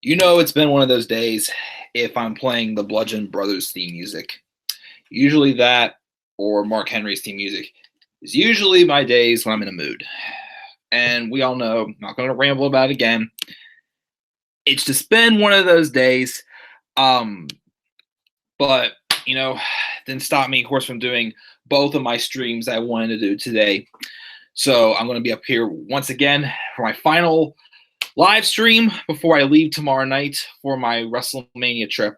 It's been one of those days if I'm playing the Bludgeon Brothers theme music. Usually that or Mark Henry's theme music is usually my days when I'm in a mood. And we all know, I'm not going to ramble about it again. It's just been one of those days. Um, but, didn't stop me, of course, from doing both of my streams I wanted to do today. So I'm going to be up here once again for my final live stream before I leave tomorrow night for my Wrestlemania trip.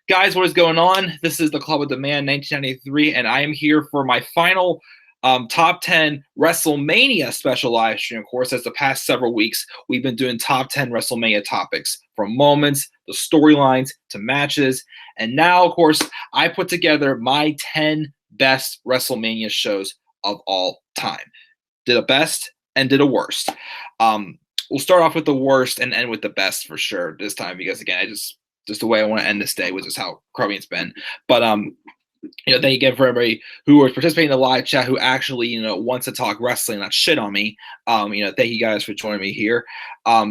Guys, what is going on? This is the Club of Demand 1993, and I am here for my final top 10 Wrestlemania special live stream. Of course, as the past several weeks, we've been doing top 10 Wrestlemania topics, from moments, the storylines, to matches. And now, of course, I put together my 10 best Wrestlemania shows of all time. Did a best and did a worst. We'll start off with the worst and end with the best for sure this time, because again, just the way I want to end this day, which is how crummy it's been. But thank you again for everybody who was participating in the live chat, who actually wants to talk wrestling, not shit on me. Thank you guys for joining me here.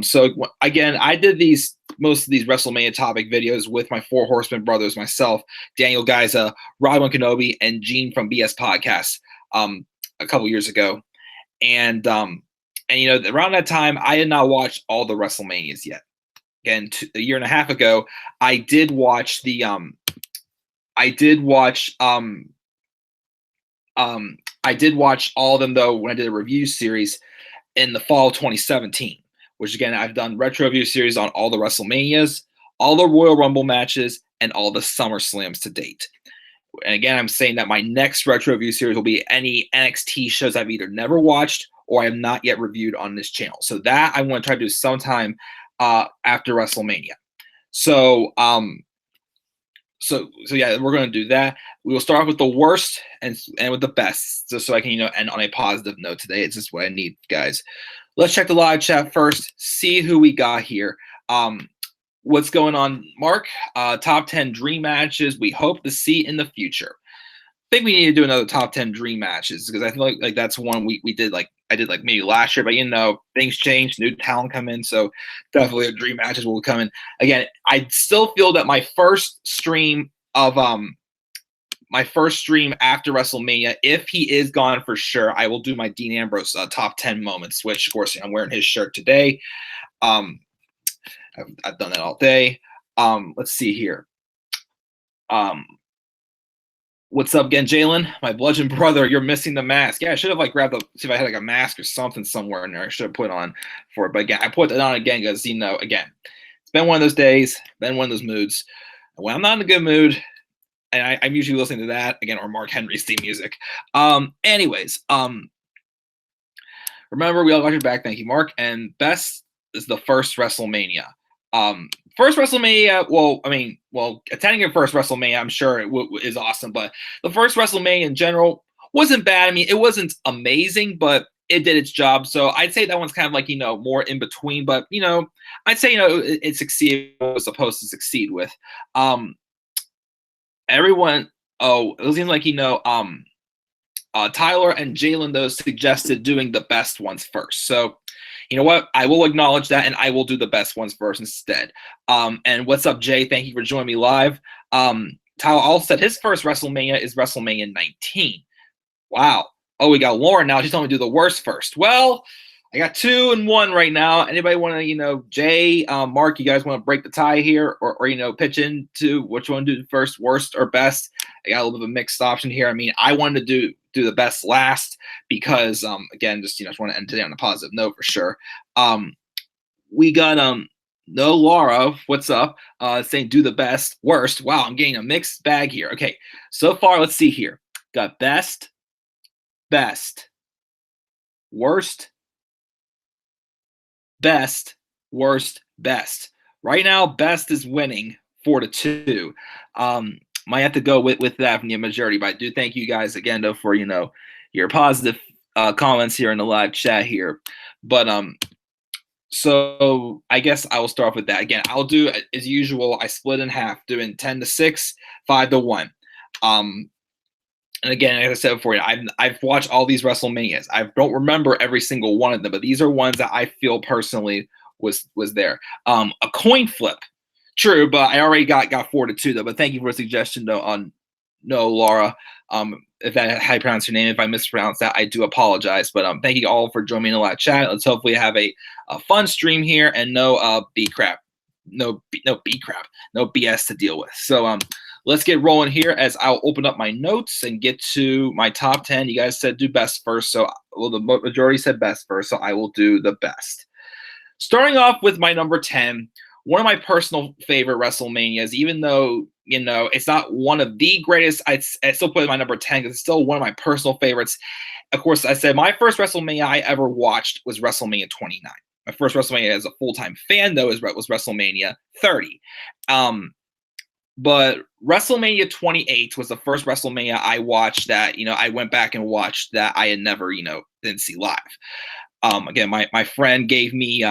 So again, I did most of these WrestleMania topic videos with my Four Horsemen brothers, myself, Daniel Gaiza, Rodwin Kenobi, and Gene from BS Podcast a couple years ago. And around that time, I had not watched all the WrestleManias yet. Again, a year and a half ago, I did watch all of them, though, when I did a review series in the fall of 2017, which again, I've done retro review series on all the WrestleManias, all the Royal Rumble matches, and all the SummerSlams to date. And again, I'm saying that my next retro review series will be any NXT shows I've either never watched or I have not yet reviewed on this channel. So that I want to try to do sometime after WrestleMania. So yeah, we're going to do that. We will start off with the worst and with the best, just so I can end on a positive note today. It's just what I need, guys. Let's check the live chat first. See who we got here. What's going on, Mark? Top 10 dream matches we hope to see in the future. I think we need to do another top 10 dream matches, because I feel like that's one we did, I did maybe last year, but things change, new talent come in, so definitely dream matches will come in. Again, I still feel that my first stream after WrestleMania, if he is gone for sure, I will do my Dean Ambrose top 10 moments, which of course I'm wearing his shirt today. I've done that all day. Let's see here. What's up again, Jalen? My Bludgeon brother, you're missing the mask. Yeah, I should have grabbed see if I had a mask or something somewhere in there. I should have put on for it. But again, I put it on again because again, it's been one of those days, been one of those moods. When I'm not in a good mood, and I'm usually listening to that again, or Mark Henry's theme music. Anyways, remember, we all got your back. Thank you, Mark. And best is the first WrestleMania. First WrestleMania, attending your first WrestleMania, I'm sure is awesome, but the first WrestleMania in general wasn't bad. I mean, it wasn't amazing, but it did its job. So I'd say that one's kind of more in between, but I'd say it succeeded what it was supposed to succeed with. Everyone, it seems like Tyler and Jalen, though, suggested doing the best ones first. So you know what? I will acknowledge that, and I will do the best ones first instead. And what's up, Jay? Thank you for joining me live. Tyler also said his first WrestleMania is WrestleMania 19. Wow. Oh, we got Lauren now. She's telling me to do the worst first. Well, I got 2 and 1 right now. Anybody want to, Jay, Mark, you guys want to break the tie here, or pitch into which one to do first, worst or best? I got a little bit of a mixed option here. I mean, I wanted to do the best last because, again, just want to end today on a positive note for sure. We got no Laura, what's up? Saying do the best, worst. Wow, I'm getting a mixed bag here. Okay, so far, let's see here. Got best, worst, best, worst, best. Right now, best is winning 4-2. Might have to go with that from the majority, but I do thank you guys again, though, for your positive comments here in the live chat here. But so I guess I will start off with that. Again, I'll do as usual. I split in half, doing 10-6, 5-1. And again, as I said before, I've watched all these WrestleManias. I don't remember every single one of them, but these are ones that I feel personally was there. A coin flip. True, but I already got 4-2 though. But thank you for the suggestion though on no Laura. If that how you pronounce your name, if I mispronounced that, I do apologize. But thank you all for joining me in the live chat. Let's hopefully have a fun stream here and no B crap, no B crap, no BS to deal with. So let's get rolling here as I'll open up my notes and get to my top 10. You guys said do best first, so well the majority said best first, so I will do the best. Starting off with my number 10. One of my personal favorite WrestleManias, even though, it's not one of the greatest, I still put it in my number 10 because it's still one of my personal favorites. Of course, I said my first WrestleMania I ever watched was WrestleMania 29. My first WrestleMania as a full-time fan, though, was WrestleMania 30. But WrestleMania 28 was the first WrestleMania I watched that, I went back and watched that I had never, didn't see live. Again, my friend gave me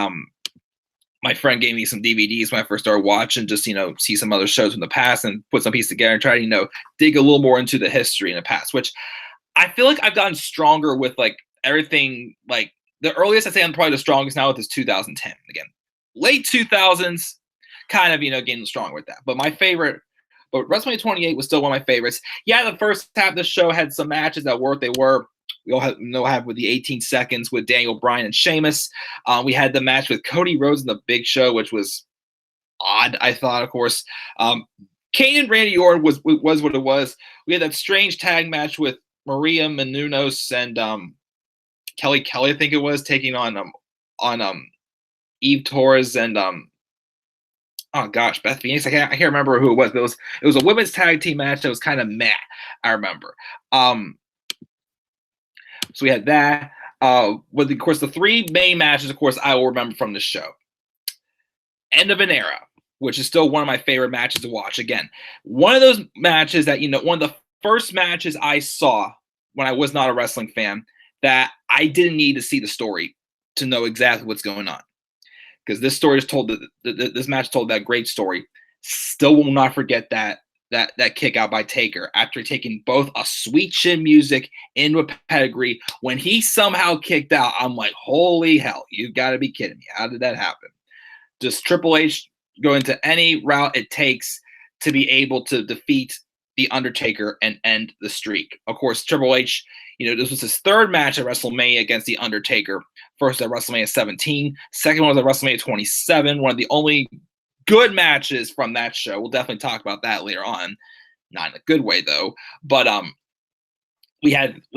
some DVDs when I first started watching, just, see some other shows from the past and put some pieces together and try to, dig a little more into the history in the past, which I feel like I've gotten stronger with like everything. Like the earliest I'd say I'm probably the strongest now with is 2010. Again, late 2000s, kind of, getting stronger with that. But WrestleMania 28 was still one of my favorites. Yeah, the first half of the show had some matches that were what they were. We all have with the 18 seconds with Daniel Bryan and Sheamus. We had the match with Cody Rhodes and the Big Show, which was odd, I thought, of course. Kane and Randy Orton was what it was. We had that strange tag match with Maria Menounos and Kelly, I think it was, taking on Eve Torres and oh gosh, Beth Phoenix. I can't remember who it was, but it was a women's tag team match that was kind of meh, I remember. So we had that. With, of course, the three main matches, of course, I will remember from the show. End of an Era, which is still one of my favorite matches to watch. Again, one of those matches that, one of the first matches I saw when I was not a wrestling fan that I didn't need to see the story to know exactly what's going on. Because this story is told, this match told that great story. Still will not forget that kick out by Taker after taking both a sweet chin music into a pedigree. When he somehow kicked out, I'm like, holy hell, you got to be kidding me. How did that happen? Just Triple H going to any route it takes to be able to defeat The Undertaker and end the streak. Of course, Triple H, this was his third match at WrestleMania against The Undertaker. First at WrestleMania 17, second one was at WrestleMania 27, one of the only good matches from that show. We'll definitely talk about that later on. Not in a good way though. But we had those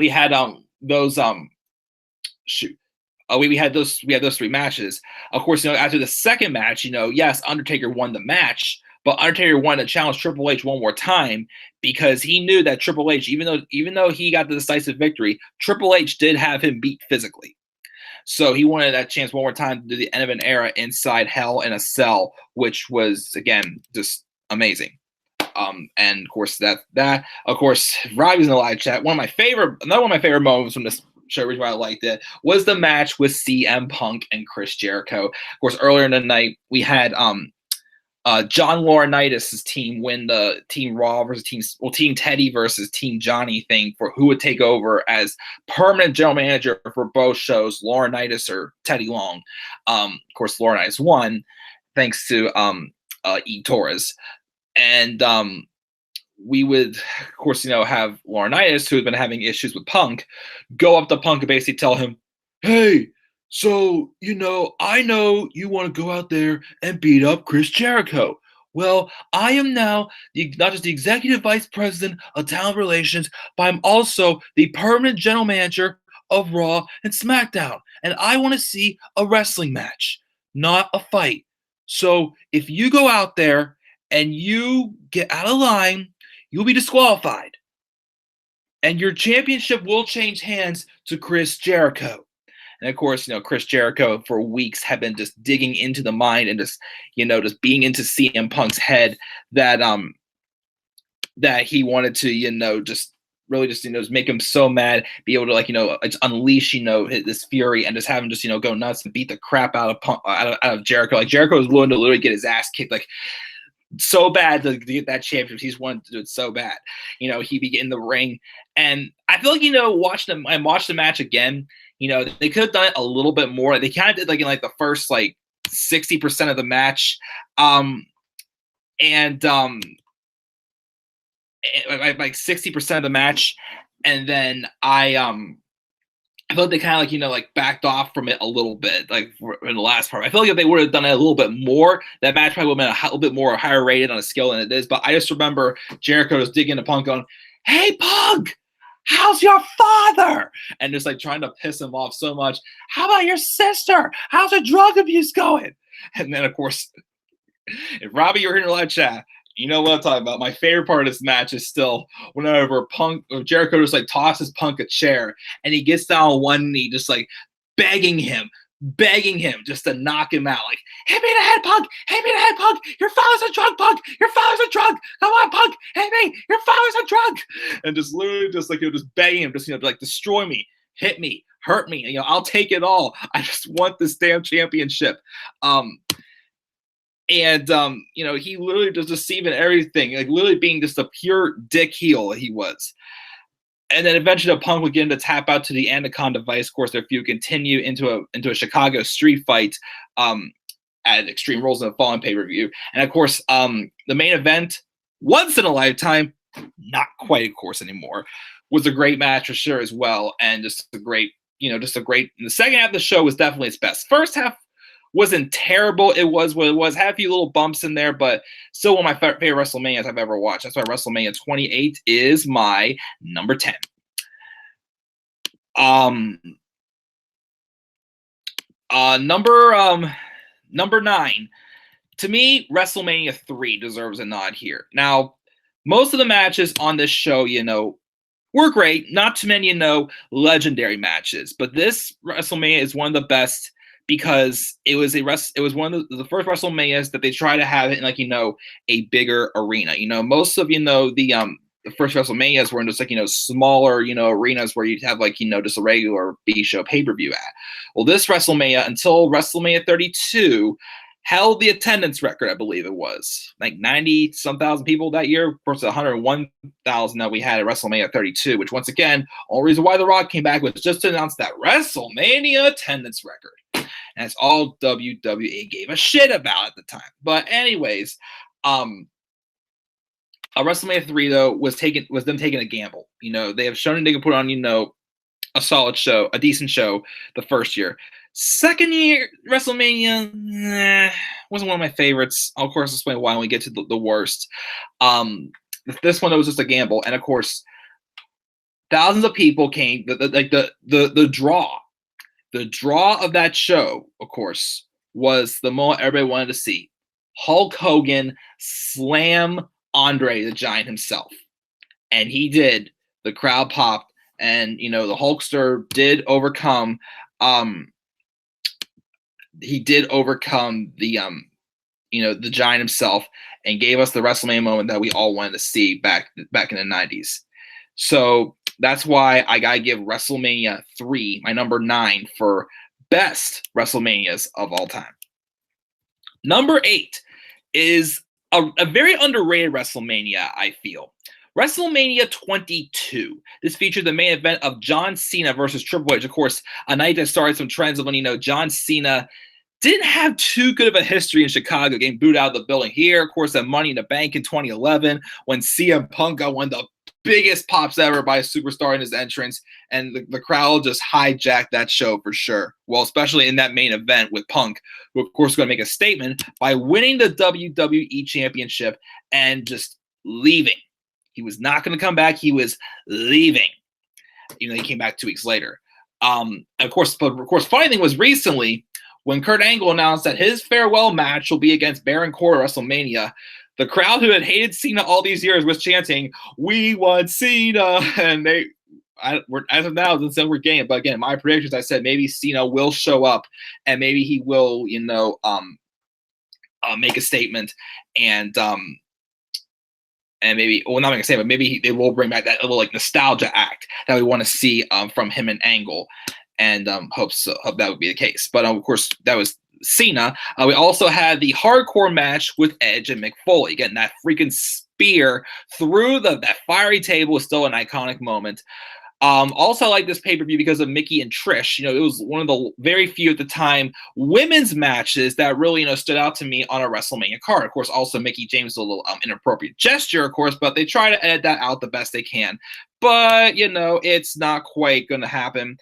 we had those three matches. Of course, after the second match, yes, Undertaker won the match, but Undertaker wanted to challenge Triple H one more time because he knew that Triple H, even though he got the decisive victory, Triple H did have him beat physically. So he wanted that chance one more time to do the End of an Era inside Hell in a Cell, which was, again, just amazing. And of course Robbie's in the live chat. Another one of my favorite moments from this show, reason why I liked it, was the match with CM Punk and Chris Jericho. Of course, earlier in the night we had John Laurinaitis' team win the Team Raw versus Team Teddy versus Team Johnny thing for who would take over as permanent general manager for both shows, Laurinaitis or Teddy Long. Of course, Laurinaitis won thanks to Eve Torres. And we would, of course, have Laurinaitis, who had been having issues with Punk, go up to Punk and basically tell him, hey, so, I know you want to go out there and beat up Chris Jericho. Well, I am now not just the executive vice president of talent relations, but I'm also the permanent general manager of Raw and SmackDown. And I want to see a wrestling match, not a fight. So if you go out there and you get out of line, you'll be disqualified. And your championship will change hands to Chris Jericho. And of course, Chris Jericho for weeks had been just digging into the mind and just being into CM Punk's head that that he wanted to, just really just make him so mad, be able to unleash this fury and just have him just go nuts and beat the crap out of Punk, out of Jericho. Like Jericho was willing to literally get his ass kicked so bad to get that championship. He's wanted to do it so bad. He'd be in the ring, and I feel like watch the match again. They could have done it a little bit more. They kind of did in the first 60% of the match. Like 60% of the match, and then I felt like they kind of like, like backed off from it a little bit, like in the last part. I feel like if they would have done it a little bit more, that match probably would have been a little bit more higher rated on a scale than it is. But I just remember Jericho just digging into Punk going, "Hey Punk, how's your father?" And just like trying to piss him off so much. "How about your sister? How's the drug abuse going?" And then of course, if Robbie, you're here in the live chat, you know what I'm talking about. My favorite part of this match is still whenever Jericho just like tosses Punk a chair, and he gets down on one knee, just like begging him just to knock him out. Like, "Hit me in the head, Punk! Hit me in the head, Punk! Your father's a drug, Punk! Your father's a drug! Come on, Punk! Hit me! Your father's a drug!" And just literally just like, just begging him, just, like, destroy me, hit me, hurt me. I'll take it all. I just want this damn championship. And he literally just deceiving everything, like literally being just a pure dick heel he was. And then eventually the Punk would get him to tap out to the Anaconda Vice. Of course, their feud continue into a Chicago street fight at Extreme Rules in the Fallen pay-per-view. And of course, the main event, once in a lifetime, not quite, of course, anymore, was a great match for sure as well. And just a great, the second half of the show was definitely its best. First half wasn't terrible. It was what it was. Had a few little bumps in there, but still one of my favorite WrestleManias I've ever watched. That's why WrestleMania 28 is my number 10. Number 9. To me, WrestleMania 3 deserves a nod here. Now, most of the matches on this show, were great. Not too many, legendary matches, but this WrestleMania is one of the best, because it was one of the first WrestleManias that they try to have it in, like, a bigger arena. Most of the first WrestleManias were in just like, smaller, arenas where you'd have like, just a regular B show pay-per-view at. Well, this WrestleMania, until WrestleMania 32, held the attendance record. I believe it was like 90-some thousand people that year. Of course, 101,000 that we had at WrestleMania 32, which once again, only reason why The Rock came back was just to announce that WrestleMania attendance record. And that's all WWE gave a shit about at the time. But anyways, WrestleMania 3 though was them taking a gamble. They have shown they can put on, a solid show, a decent show the first year. Second year, WrestleMania wasn't one of my favorites. I'll of course explain why when we get to the worst. This one, it was just a gamble. And of course, thousands of people came. The draw. The draw of that show, of course, was the moment everybody wanted to see. Hulk Hogan slam Andre the Giant himself. And he did. The crowd popped. And, the Hulkster did overcome the the Giant himself, and gave us the WrestleMania moment that we all wanted to see back in the 90s. So that's why I gotta give WrestleMania 3 my number 9 for best WrestleManias of all time. Number 8 is a very underrated WrestleMania, I feel. WrestleMania 22. This featured the main event of John Cena versus Triple H. Of course, a night that started some trends of when, John Cena didn't have too good of a history in Chicago, getting booed out of the building here. Of course, that Money in the Bank in 2011, when CM Punk got one of the biggest pops ever by a superstar in his entrance, and the crowd just hijacked that show for sure. Well, especially in that main event with Punk, who of course is going to make a statement by winning the WWE Championship and just leaving. He was not going to come back. He was leaving. Even though he came back 2 weeks later. Of course, funny thing was recently when Kurt Angle announced that his farewell match will be against Baron Corbin at WrestleMania, the crowd who had hated Cena all these years was chanting, "We want Cena!" And as of now, it's we're game. But again, my predictions, I said maybe Cena will show up and maybe he will, make a statement and maybe, well, not going to say, but maybe they will bring back that little like nostalgia act that we want to see from him and Angle, and hope that would be the case. But of course, that was Cena. We also had the hardcore match with Edge and Mick Foley. Again, that freaking spear through that fiery table is still an iconic moment. Also, I like this pay-per-view because of Mickey and Trish. It was one of the very few at the time women's matches that really, stood out to me on a WrestleMania card. Of course, also Mickey James, a little inappropriate gesture, of course, but they try to edit that out the best they can. But, it's not quite going to happen.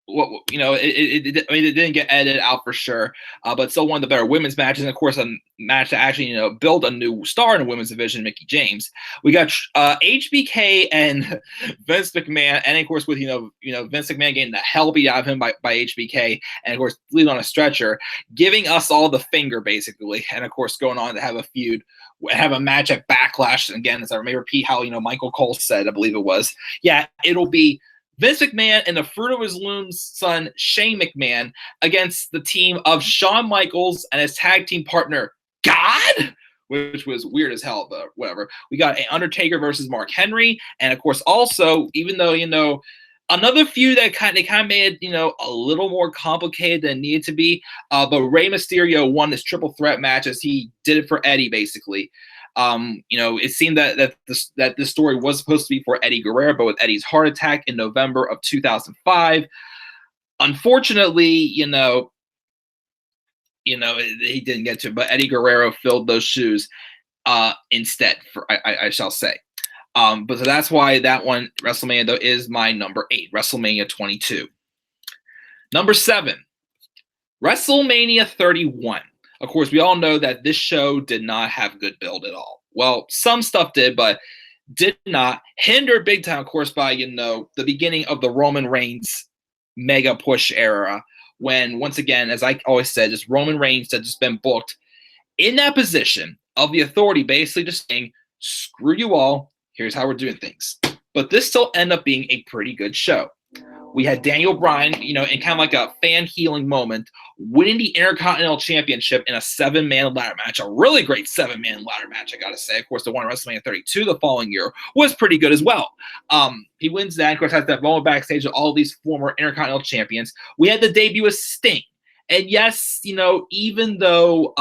It didn't get edited out for sure, but still one of the better women's matches. And of course, a match to actually, build a new star in the women's division, Mickey James. We got HBK and Vince McMahon, and of course with Vince McMahon getting the hell beat out of him by HBK, and of course leading on a stretcher, giving us all the finger basically, and of course going on to have a feud, have a match at Backlash. And again, as I may repeat how Michael Cole said, I believe it was, yeah, it'll be Vince McMahon and the fruit of his loom's son, Shane McMahon, against the team of Shawn Michaels and his tag team partner, God, which was weird as hell, but whatever. We got Undertaker versus Mark Henry. And, of course, also, even though, another feud that kind of made it, a little more complicated than it needed to be, but Rey Mysterio won this triple threat match as he did it for Eddie, basically. It seemed that this story was supposed to be for Eddie Guerrero, but with Eddie's heart attack in November of 2005, unfortunately, he didn't get to it, but Eddie Guerrero filled those shoes instead, I shall say. But so that's why that one, WrestleMania, though, is my number 8, WrestleMania 22. Number 7, WrestleMania 31. Of course, we all know that this show did not have good build at all. Well, some stuff did, but did not. Hindered big time, of course, by, the beginning of the Roman Reigns mega push era, when, once again, as I always said, just Roman Reigns had just been booked in that position of the Authority, basically just saying, screw you all, here's how we're doing things. But this still ended up being a pretty good show. We had Daniel Bryan, in kind of like a fan healing moment, winning the Intercontinental Championship in a 7-man ladder match, a really great 7-man ladder match, I gotta say. Of course, the one at WrestleMania 32 the following year was pretty good as well. He wins that, of course, has that moment backstage with all these former Intercontinental champions. We had the debut of Sting. And yes, even though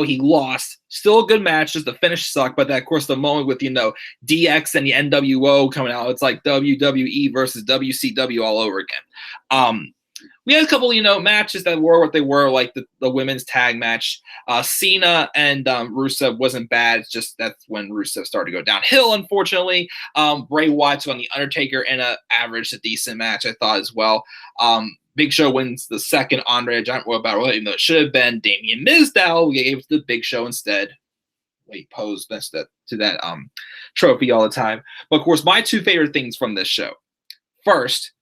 he lost, still a good match, just the finish sucked. But that, of course, the moment with, DX and the NWO coming out, it's like WWE versus WCW all over again. We had a couple, matches that were what they were, like the women's tag match. Cena and Rusev wasn't bad. It's just that's when Rusev started to go downhill, unfortunately. Bray Wyatt on the Undertaker and an average to decent match, I thought, as well. Big Show wins the second Andre the Giant Royal Battle, even though it should have been Damien Mizdow. We gave it to the Big Show instead. He posed next to that trophy all the time. But of course, my 2 favorite things from this show. First,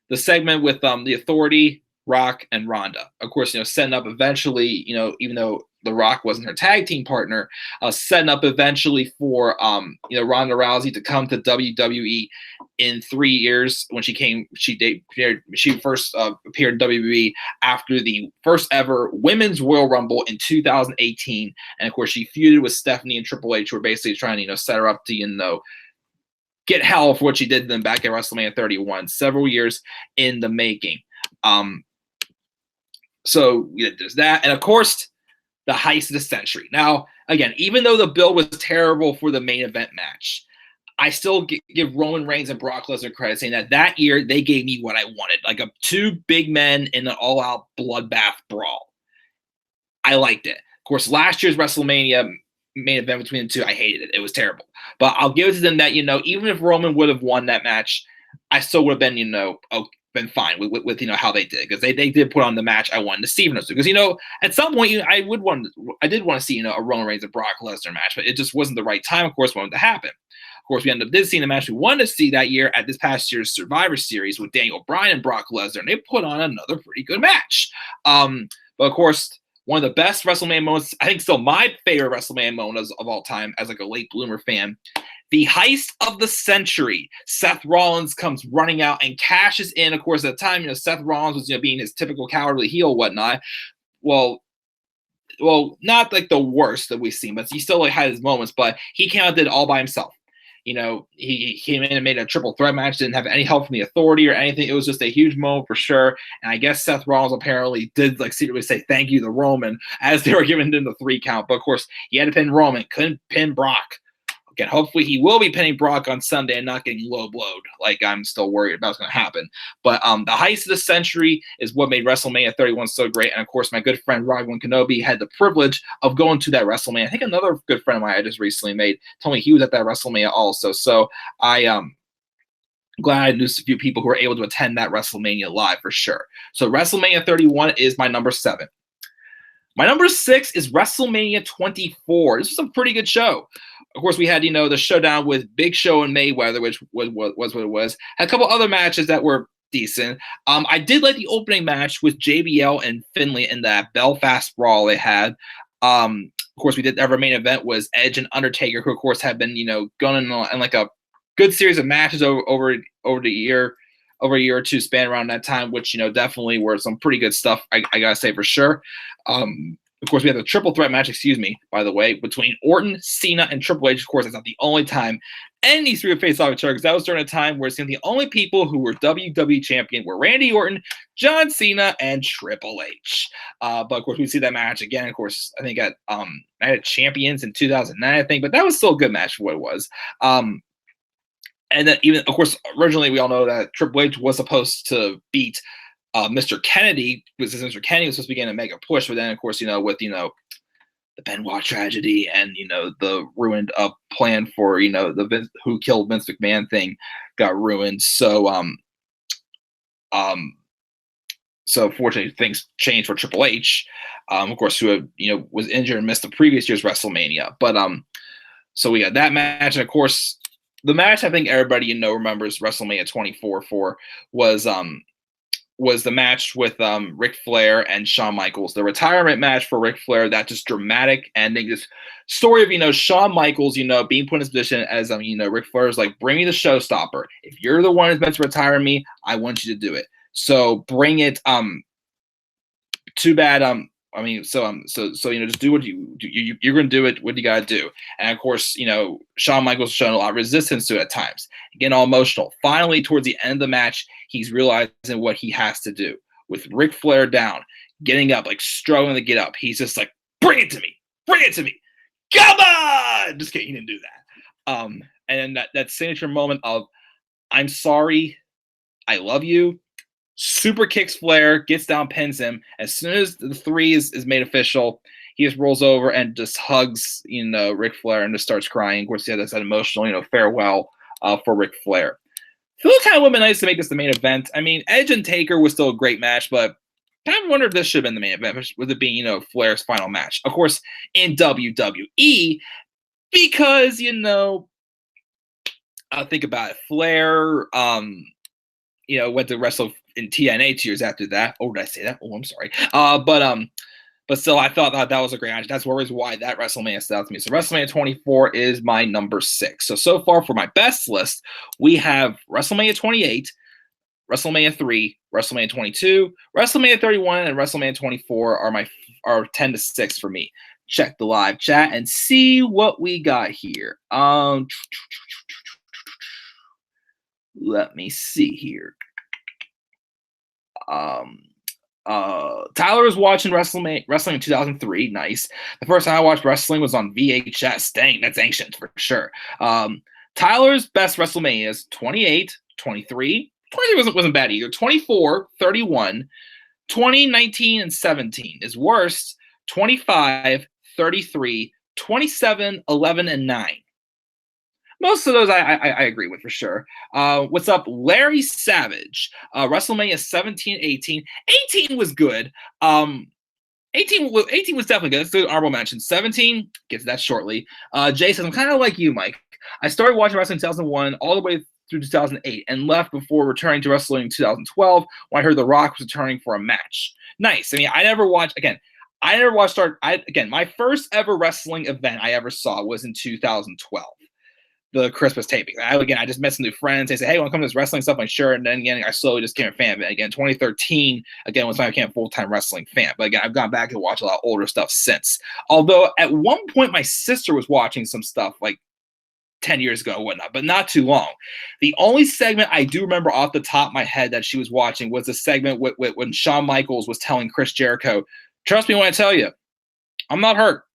the segment with the Authority, Rock, and Ronda. Of course, setting up eventually, even though The Rock wasn't her tag team partner, setting up eventually for Ronda Rousey to come to WWE in 3 years when she first appeared in WWE after the first ever Women's Royal Rumble in 2018. And of course, she feuded with Stephanie and Triple H, who were basically trying to set her up to get hell for what she did to them back at WrestleMania 31, several years in the making. So there's that. And of course, the heist of the century. Now, again, even though the build was terrible for the main event match, I still give Roman Reigns and Brock Lesnar credit, saying that year they gave me what I wanted, like 2 big men in an all-out bloodbath brawl. I liked it. Of course, last year's WrestleMania main event between the two, I hated it. It was terrible. But I'll give it to them that, even if Roman would have won that match, I still would have been, been fine with how they did, because they did put on the match I wanted to see from those two. Because at some point I did want to see a Roman Reigns and Brock Lesnar match, but it just wasn't the right time, of course, for it to happen. Of course, we ended up seeing the match we wanted to see that year at this past year's Survivor Series with Daniel Bryan and Brock Lesnar, and they put on another pretty good match. But of course, one of the best WrestleMania moments, I think still my favorite WrestleMania moment of all time as a late bloomer fan, the heist of the century. Seth Rollins comes running out and cashes in. Of course, at the time, Seth Rollins was being his typical cowardly heel, whatnot. Well, not like the worst that we've seen, but he still had his moments. But he came out and did it all by himself. He came in and made a triple threat match, didn't have any help from the Authority or anything. It was just a huge moment for sure. And I guess Seth Rollins apparently did secretly say thank you to Roman as they were giving him the 3 count. But of course, he had to pin Roman, couldn't pin Brock. Again, hopefully he will be pinning Brock on Sunday and not getting low blowed like I'm still worried about what's going to happen. But the heist of the century is what made WrestleMania 31 so great. And of course, my good friend Rob Kenobi had the privilege of going to that WrestleMania. I think another good friend of mine I just recently made told me he was at that WrestleMania also. So I'm glad I knew a few people who were able to attend that WrestleMania live for sure. So WrestleMania 31 is my number 7. My number 6 is WrestleMania 24. This was a pretty good show. Of course, we had, the showdown with Big Show and Mayweather, which was what it was. Had a couple other matches that were decent. I did like the opening match with JBL and Finlay in that Belfast Brawl they had. Of course, we did our main event was Edge and Undertaker, who of course had been, going in like a good series of matches over a year or two span around that time, which definitely were some pretty good stuff. I gotta say for sure. Of course, we had a triple threat match, by the way, between Orton, Cena, and Triple H. Of course, that's not the only time any three would face off each other, because that was during a time where the only people who were WWE champion were Randy Orton, John Cena, and Triple H. But of course, we see that match again. Of course, I think at Night of Champions in 2009, I think, but that was still a good match for what it was. And then even, of course, originally we all know that Triple H was supposed to beat Mr. Kennedy, because Mr. Kennedy was supposed to be getting a mega push, but then, of course, with, the Benoit tragedy and, the ruined plan for, the Who Killed Vince McMahon thing got ruined. So, so fortunately, things changed for Triple H, of course, who had, was injured and missed the previous year's WrestleMania. But so we got that match, and of course, the match I think everybody remembers WrestleMania 24 for was the match with Ric Flair and Shawn Michaels, the retirement match for Ric Flair. That just dramatic ending, this story of Shawn Michaels, being put in his position as Ric Flair's like, bring me the showstopper. If you're the one who's meant to retire me, I want you to do it. So bring it. Too bad. Just do what you're going to do it. What you got to do. And of course, Shawn Michaels showing a lot of resistance to it at times, getting all emotional. Finally, towards the end of the match, he's realizing what he has to do. With Ric Flair down, getting up, like struggling to get up, he's just like, bring it to me, come on. Just kidding, he didn't do that. And then that signature moment of, I'm sorry, I love you. Super kicks Flair, gets down, pins him. As soon as the 3 is made official, he just rolls over and just hugs, Ric Flair, and just starts crying. Of course, he had that emotional, farewell for Ric Flair. I feel it kind of would have been nice to make this the main event. I mean, Edge and Taker was still a great match, but I kind of wonder if this should have been the main event, with it being, Flair's final match. Of course, in WWE, because, think about it. Flair, went to wrestle in TNA 2 years after that. Oh, did I say that? Oh, I'm sorry. But still, I thought that was a great match. That's why that WrestleMania stood out to me. So WrestleMania 24 is my number 6. So far for my best list, we have WrestleMania 28, WrestleMania 3, WrestleMania 22, WrestleMania 31, and WrestleMania 24 are 10 to 6 for me. Check the live chat and see what we got here. Let me see here. Tyler was watching wrestling in 2003. Nice. The first time I watched wrestling was on VHS. Dang, that's ancient for sure. Tyler's best WrestleMania is 28, 23. 23 wasn't bad either. 24, 31, 20, 19, and 17. His worst, 25, 33, 27, 11, and 9. Most of those I agree with for sure. What's up, Larry Savage? WrestleMania 17, 18. 18 was good. 18 was definitely good. Let's do honorable mention. 17, gets that shortly. Jay says, I'm kind of like you, Mike. I started watching wrestling in 2001 all the way through 2008 and left before returning to wrestling in 2012 when I heard The Rock was returning for a match. Nice. I mean, I never watched my first ever wrestling event I ever saw was in 2012. The Christmas taping. I just met some new friends. They say, hey, want to come to this wrestling stuff? I'm like, sure. And then again, I slowly just became a fan of it. Again, 2013, again, was when I became a full-time wrestling fan. But again, I've gone back and watched a lot of older stuff since. Although at one point, my sister was watching some stuff like 10 years ago and whatnot, but not too long. The only segment I do remember off the top of my head that she was watching was the segment when Shawn Michaels was telling Chris Jericho, trust me when I tell you, I'm not hurt.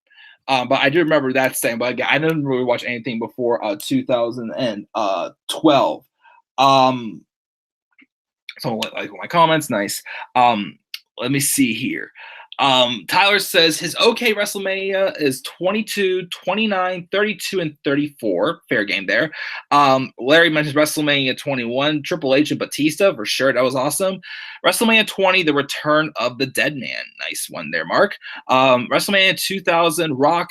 But I do remember that saying. But again, I didn't really watch anything before 2012. Someone like my comments, nice. Let me see here. Tyler says his OK WrestleMania is 22, 29, 32, and 34. Fair game there. Larry mentions WrestleMania 21, Triple H and Batista for sure. That was awesome. WrestleMania 20, The Return of the Dead Man. Nice one there, Mark. WrestleMania 2000, Rock,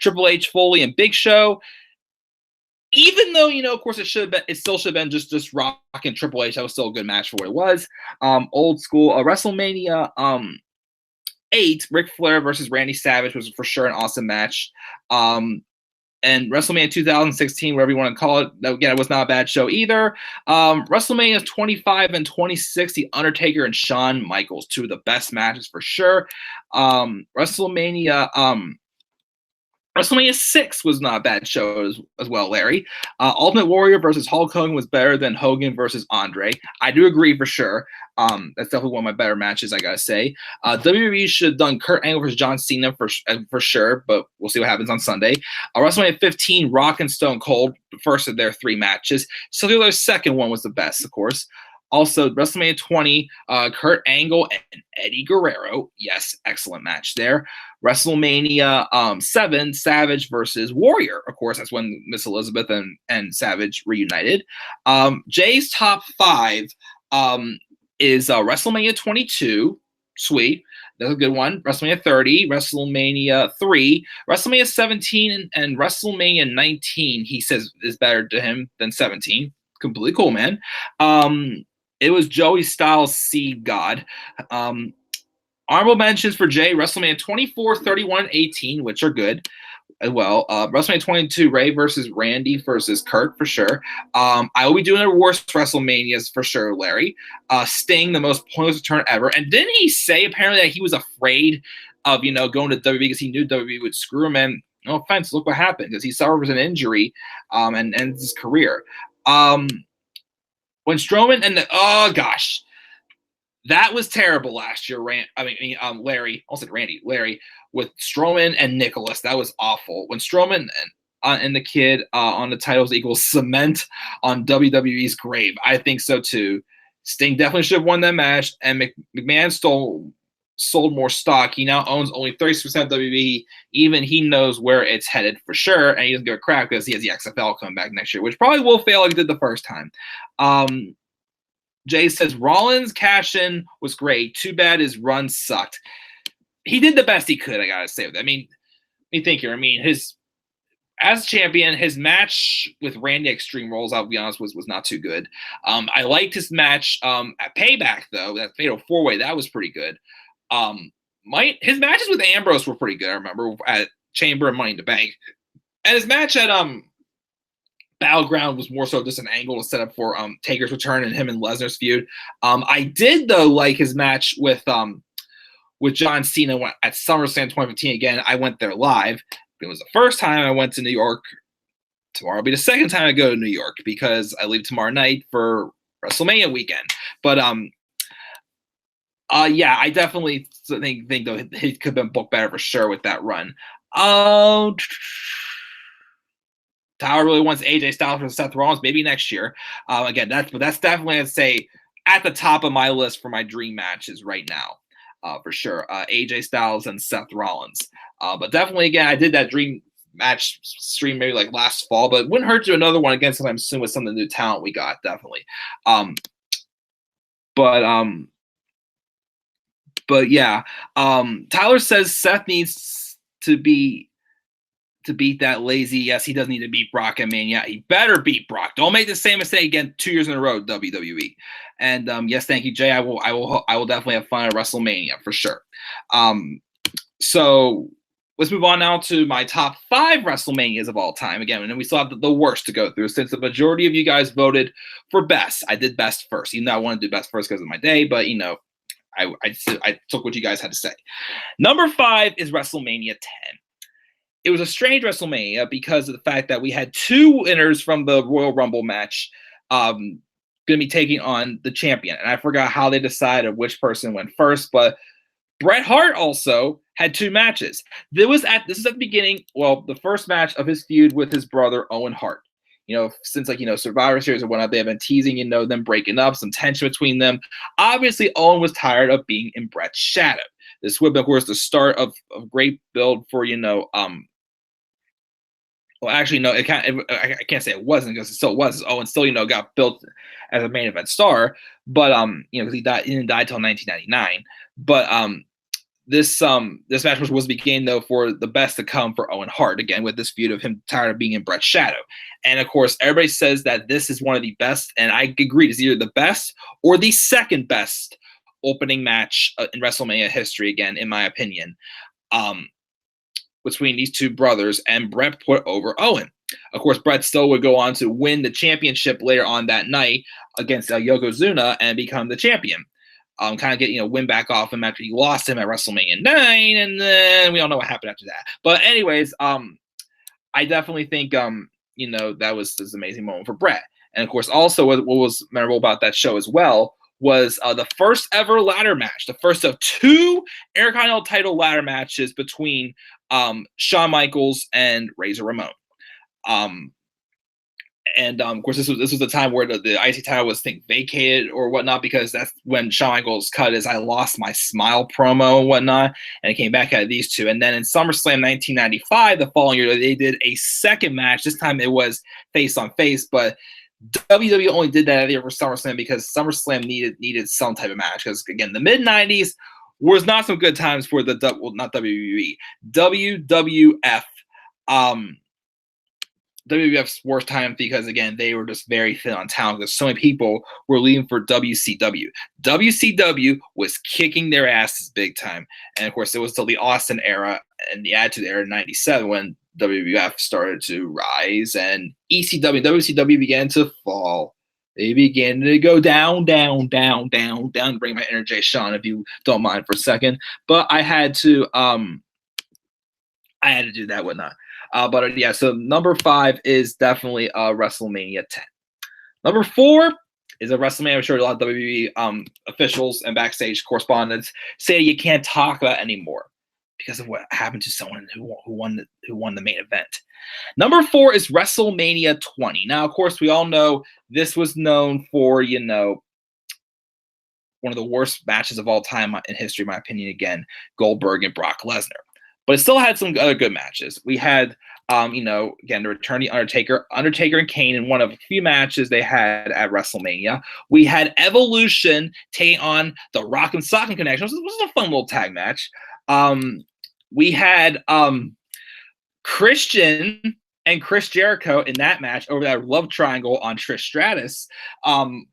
Triple H, Foley, and Big Show. Even though, of course, it still should have been just Rock and Triple H. That was still a good match for what it was. Old school WrestleMania 8, Ric Flair versus Randy Savage was for sure an awesome match. And WrestleMania 2016, whatever you want to call it, again, it was not a bad show either. WrestleMania 25 and 26, The Undertaker and Shawn Michaels, two of the best matches for sure. WrestleMania 6 was not a bad show as well, Larry. Ultimate Warrior versus Hulk Hogan was better than Hogan versus Andre. I do agree for sure. That's definitely one of my better matches, I gotta say. WWE should have done Kurt Angle versus John Cena for sure, but we'll see what happens on Sunday. WrestleMania 15, Rock and Stone Cold, the first of their 3 matches. So the second one was the best, of course. Also, WrestleMania 20, Kurt Angle and Eddie Guerrero. Yes, excellent match there. WrestleMania 7, Savage versus Warrior. Of course, that's when Miss Elizabeth and Savage reunited. Jay's top 5 is WrestleMania 22. Sweet. That's a good one. WrestleMania 30, WrestleMania 3, WrestleMania 17, and WrestleMania 19, he says, is better to him than 17. Completely cool, man. It was Joey Styles' Seed God. Honorable mentions for Jay, WrestleMania 24, 31, and 18, which are good as well. WrestleMania 22, Ray versus Randy versus Kurt for sure. I will be doing the worst WrestleManias for sure, Larry. Sting, the most pointless return ever. And didn't he say apparently that he was afraid of, going to WWE because he knew WWE would screw him? And no offense, look what happened, because he suffered an injury and ends his career. When Strowman and oh gosh, that was terrible last year. Larry, I said Randy, Larry with Strowman and Nicholas. That was awful. When Strowman and the kid on the titles equals cement on WWE's grave. I think so too. Sting definitely should have won that match, and McMahon sold more stock. He now owns only 30% of WWE. Even he knows where it's headed for sure, and he doesn't give a crap because he has the XFL coming back next year, which probably will fail like it did the first time. Jay says Rollins cash-in was great. Too bad his run sucked. He did the best he could, I gotta say. Let me think here. As champion, his match with Randy Extreme Rules, I'll be honest, was not too good. I liked his match at Payback, though. That Fatal 4-Way, that was pretty good. His matches with Ambrose were pretty good, I remember, at Chamber and Money in the Bank. And his match at Battleground was more so just an angle to set up for Taker's return and him and Lesnar's feud. I did, though, like his match with John Cena at SummerSlam 2015. Again, I went there live. It was the first time I went to New York. Tomorrow will be the second time I go to New York because I leave tomorrow night for WrestleMania weekend. But yeah, I definitely think though he could have been booked better for sure with that run. Tyler really wants AJ Styles versus Seth Rollins, maybe next year. Again, that's definitely, I'd say, at the top of my list for my dream matches right now, for sure. AJ Styles and Seth Rollins. But definitely, again, I did that dream match stream maybe like last fall, but it wouldn't hurt to do another one again sometime soon with some of the new talent we got, definitely. But yeah, Tyler says Seth needs to beat that lazy. Yes, he does need to beat Brock at Mania. He better beat Brock. Don't make the same mistake again 2 years in a row, WWE. And yes, thank you, Jay. I will definitely have fun at WrestleMania for sure. So let's move on now to my top 5 WrestleManias of all time. Again, and then we still have the worst to go through since the majority of you guys voted for best. I did best first, even though I wanted to do best first because of my day, but I took what you guys had to say. Number 5 is WrestleMania 10. It was a strange WrestleMania because of the fact that we had 2 winners from the Royal Rumble match going to be taking on the champion. And I forgot how they decided which person went first, but Bret Hart also had 2 matches. This is at the beginning, well, the first match of his feud with his brother Owen Hart. Since Survivor Series and whatnot, they have been teasing, them breaking up, some tension between them. Obviously, Owen was tired of being in Bret's shadow. This would, of course, the start of a great build for, well, actually, no, I can't say it wasn't because it still was. Owen still, got built as a main event star, but because he didn't die till 1999. But this match was to be gained though for the best to come for Owen Hart again with this feud of him tired of being in Bret's shadow, and of course everybody says that this is one of the best, and I agree, it's either the best or the second best opening match in WrestleMania history. Again, in my opinion. Between these two brothers, and Bret put over Owen. Of course, Bret still would go on to win the championship later on that night against Yokozuna and become the champion. Kind of get, win back off him after he lost him at WrestleMania 9, and then we all know what happened after that. But anyways, I definitely think, that was this amazing moment for Bret. And of course, also what was memorable about that show as well was the first ever ladder match, the first of 2 Intercontinental title ladder matches between Shawn Michaels and Razor Ramon. Of course, this was the time where the IC title was vacated or whatnot, because that's when Shawn Michaels cut his "I Lost My Smile" promo and whatnot, and it came back out of these two. And then in SummerSlam 1995, the following year, they did a second match. This time it was face on face, but WWE only did that for SummerSlam because SummerSlam needed some type of match. Because again, the mid '90s was not some good times for not WWE, WWF. WWF's worst time, because again, they were just very thin on talent because so many people were leaving for WCW. WCW was kicking their asses big time. And of course, it was till the Austin era and the Attitude Era in '97 when WWF started to rise and WCW began to fall. They began to go down, down, down, down, down. Bring my energy, Sean, if you don't mind for a second. But I had to do that, whatnot. Yeah, so number 5 is definitely WrestleMania 10. Number 4 is a WrestleMania. I'm sure a lot of WWE officials and backstage correspondents say you can't talk about anymore because of what happened to someone who won the main event. Number 4 is WrestleMania 20. Now, of course, we all know this was known for, one of the worst matches of all time in history, in my opinion, again, Goldberg and Brock Lesnar. But it still had some other good matches. We had, again, the return of the Undertaker and Kane in one of a few matches they had at WrestleMania. We had Evolution taking on the Rock and Sock'em Connection. This was a fun little tag match. We had Christian and Chris Jericho in that match over that love triangle on Trish Stratus. And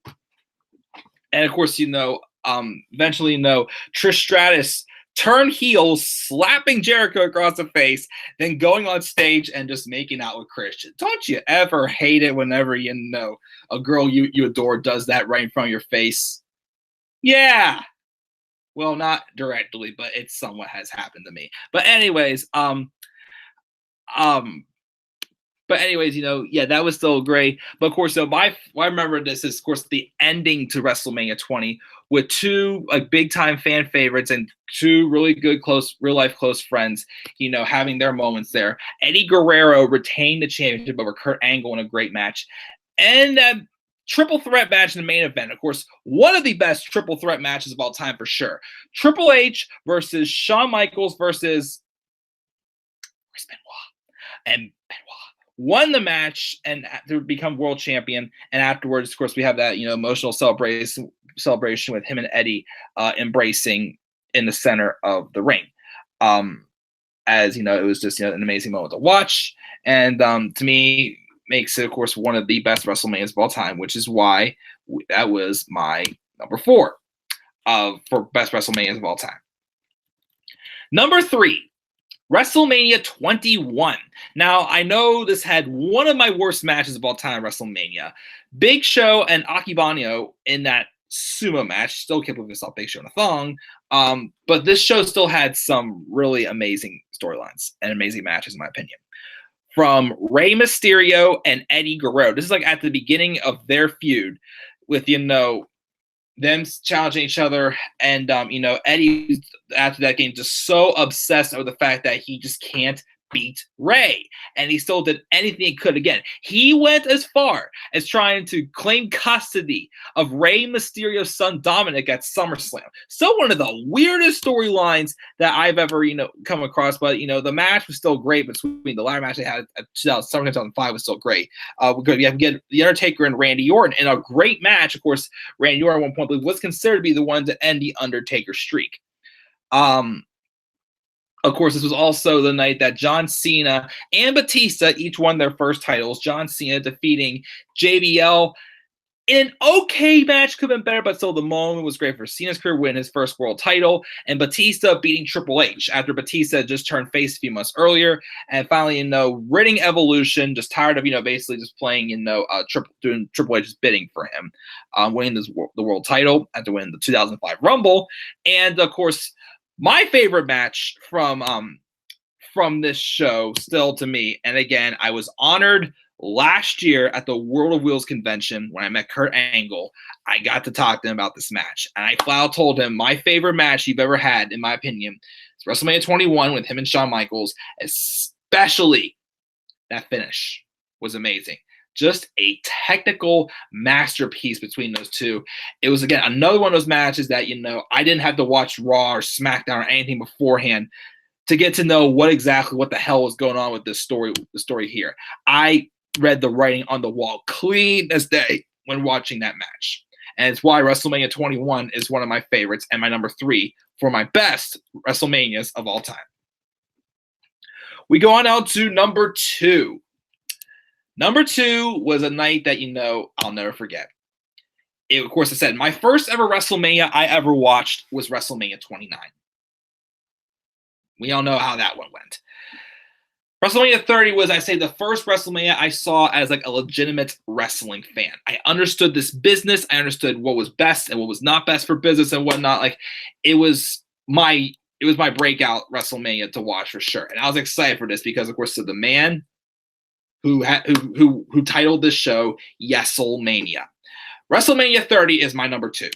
of course, eventually, Trish Stratus turned heel, slapping Jericho across the face, then going on stage and just making out with Christian. Don't you ever hate it whenever, a girl you adore does that right in front of your face? Yeah. Well, not directly, but it somewhat has happened to me. But anyways, yeah, that was still great. But of course, I remember this is, of course, the ending to WrestleMania 20 with 2 big time fan favorites and 2 really good real life close friends, having their moments there. Eddie Guerrero retained the championship over Kurt Angle in a great match, and triple threat match in the main event. Of course, one of the best triple threat matches of all time for sure. Triple H versus Shawn Michaels versus Benoit, and Benoit won the match and to become world champion. And afterwards, of course, we have that emotional celebration with him and Eddie embracing in the center of the ring. As it was just an amazing moment to watch, and to me makes it, of course, one of the best WrestleManias of all time, which is why that was my number 4 for best WrestleManias of all time. Number 3. WrestleMania 21. Now, I know this had one of my worst matches of all time, WrestleMania. Big Show and Akibano in that sumo match. Still can't believe I saw Big Show in a thong. But this show still had some really amazing storylines and amazing matches, in my opinion. From Rey Mysterio and Eddie Guerrero. This is at the beginning of their feud with, them challenging each other, and Eddie after that game just so obsessed over the fact that he just can't beat Ray, and he still did anything he could. Again, he went as far as trying to claim custody of Rey Mysterio's son Dominic at SummerSlam. So one of the weirdest storylines that I've ever come across. But the match was still great. Between the latter match they had at SummerSlam 2005 was still great. We have get The Undertaker and Randy Orton in a great match. Of course, Randy Orton at one point was considered to be the one to end the Undertaker streak. Of course, this was also the night that John Cena and Batista each won their first titles. John Cena defeating JBL in an okay match, could have been better, but still the moment was great for Cena's career, win his first world title, and Batista beating Triple H after Batista had just turned face a few months earlier, and finally, ridding Evolution, just tired of, basically just playing, doing Triple H's bidding for him, winning the world title after winning the 2005 Rumble, and of course, my favorite match from this show, still to me, and again, I was honored last year at the World of Wheels convention when I met Kurt Angle. I got to talk to him about this match, and I flat out told him my favorite match you've ever had, in my opinion, is WrestleMania 21 with him and Shawn Michaels, especially that finish was amazing. Just a technical masterpiece between those two. It was, again, another one of those matches that, I didn't have to watch Raw or SmackDown or anything beforehand to get to know what the hell was going on with the story here. I read the writing on the wall clean as day when watching that match. And it's why WrestleMania 21 is one of my favorites and my number 3 for my best WrestleManias of all time. We go on now to number 2. Number 2 was a night that, I'll never forget. Of course, I said my first ever WrestleMania I ever watched was WrestleMania 29. We all know how that one went. WrestleMania 30 was, I say, the first WrestleMania I saw as like a legitimate wrestling fan. I understood this business. I understood what was best and what was not best for business and whatnot. Like, it was my breakout WrestleMania to watch for sure. And I was excited for this because, of course, the man who titled this show Yeselmania. WrestleMania 30 is my number 2.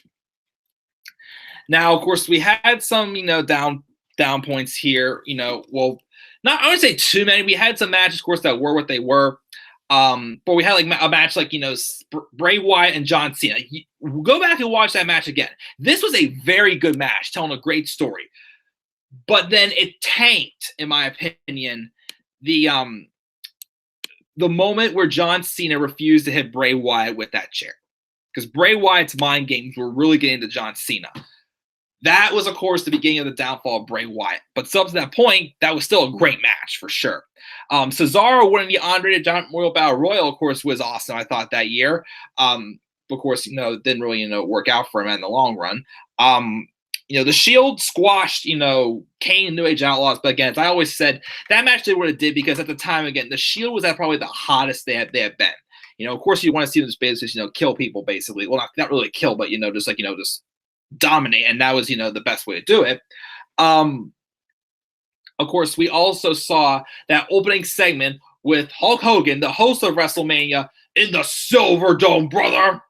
Now, of course, we had some, down points here. I wouldn't say too many. We had some matches, of course, that were what they were. But we had like a match like, Bray Wyatt and John Cena. Go back and watch that match again. This was a very good match, telling a great story. But then it tanked, in my opinion, the moment where John Cena refused to hit Bray Wyatt with that chair. Because Bray Wyatt's mind games were really getting to John Cena. That was, of course, the beginning of the downfall of Bray Wyatt. But still, up to that point, that was still a great match, for sure. Cesaro winning the Andre the Giant Memorial Battle Royal, of course, was awesome, I thought, that year. Of course, it didn't really, work out for him in the long run. The Shield squashed, Kane and New Age Outlaws. But again, as I always said, that match did what it did because at the time, again, the Shield was at probably the hottest they had been. Of course, you want to see them just basically, kill people, basically. Well, not really kill, but, just dominate. And that was, the best way to do it. Of course, we also saw that opening segment with Hulk Hogan, the host of WrestleMania, in the Silver Dome, brother.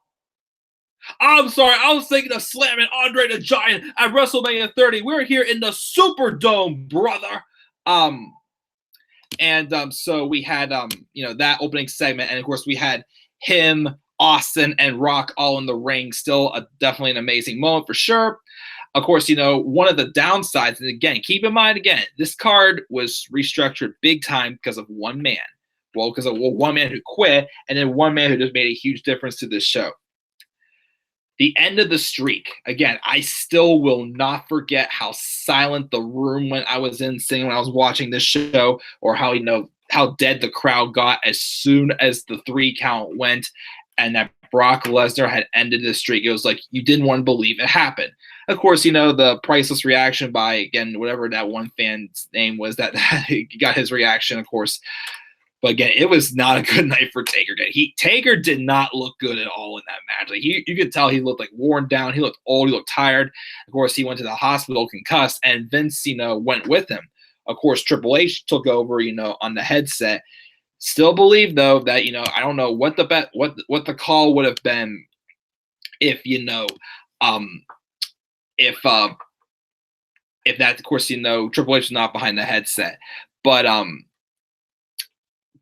I'm sorry, I was thinking of slamming Andre the Giant at WrestleMania 30. We're here in the Superdome, brother. So we had, that opening segment. And, of course, we had him, Austin, and Rock all in the ring. Still definitely an amazing moment for sure. Of course, one of the downsides, and again, keep in mind, this card was restructured big time because of one man. Well, because of one man who quit, and then one man who just made a huge difference to this show. The end of the streak. Again, I still will not forget how silent the room when I was sitting when I was watching this show, or how, how dead the crowd got as soon as the 3 count went, and that Brock Lesnar had ended the streak. It was like you didn't want to believe it happened. Of course, the priceless reaction by, again, whatever that one fan's name was that he got his reaction, of course. But again, it was not a good night for Taker. Taker did not look good at all in that match. Like, you could tell he looked like worn down. He looked old. He looked tired. Of course, he went to the hospital concussed, and Vince, went with him. Of course, Triple H took over, on the headset. Still believe, though, that, I don't know what the call would have been if, If that, of course, Triple H is not behind the headset, but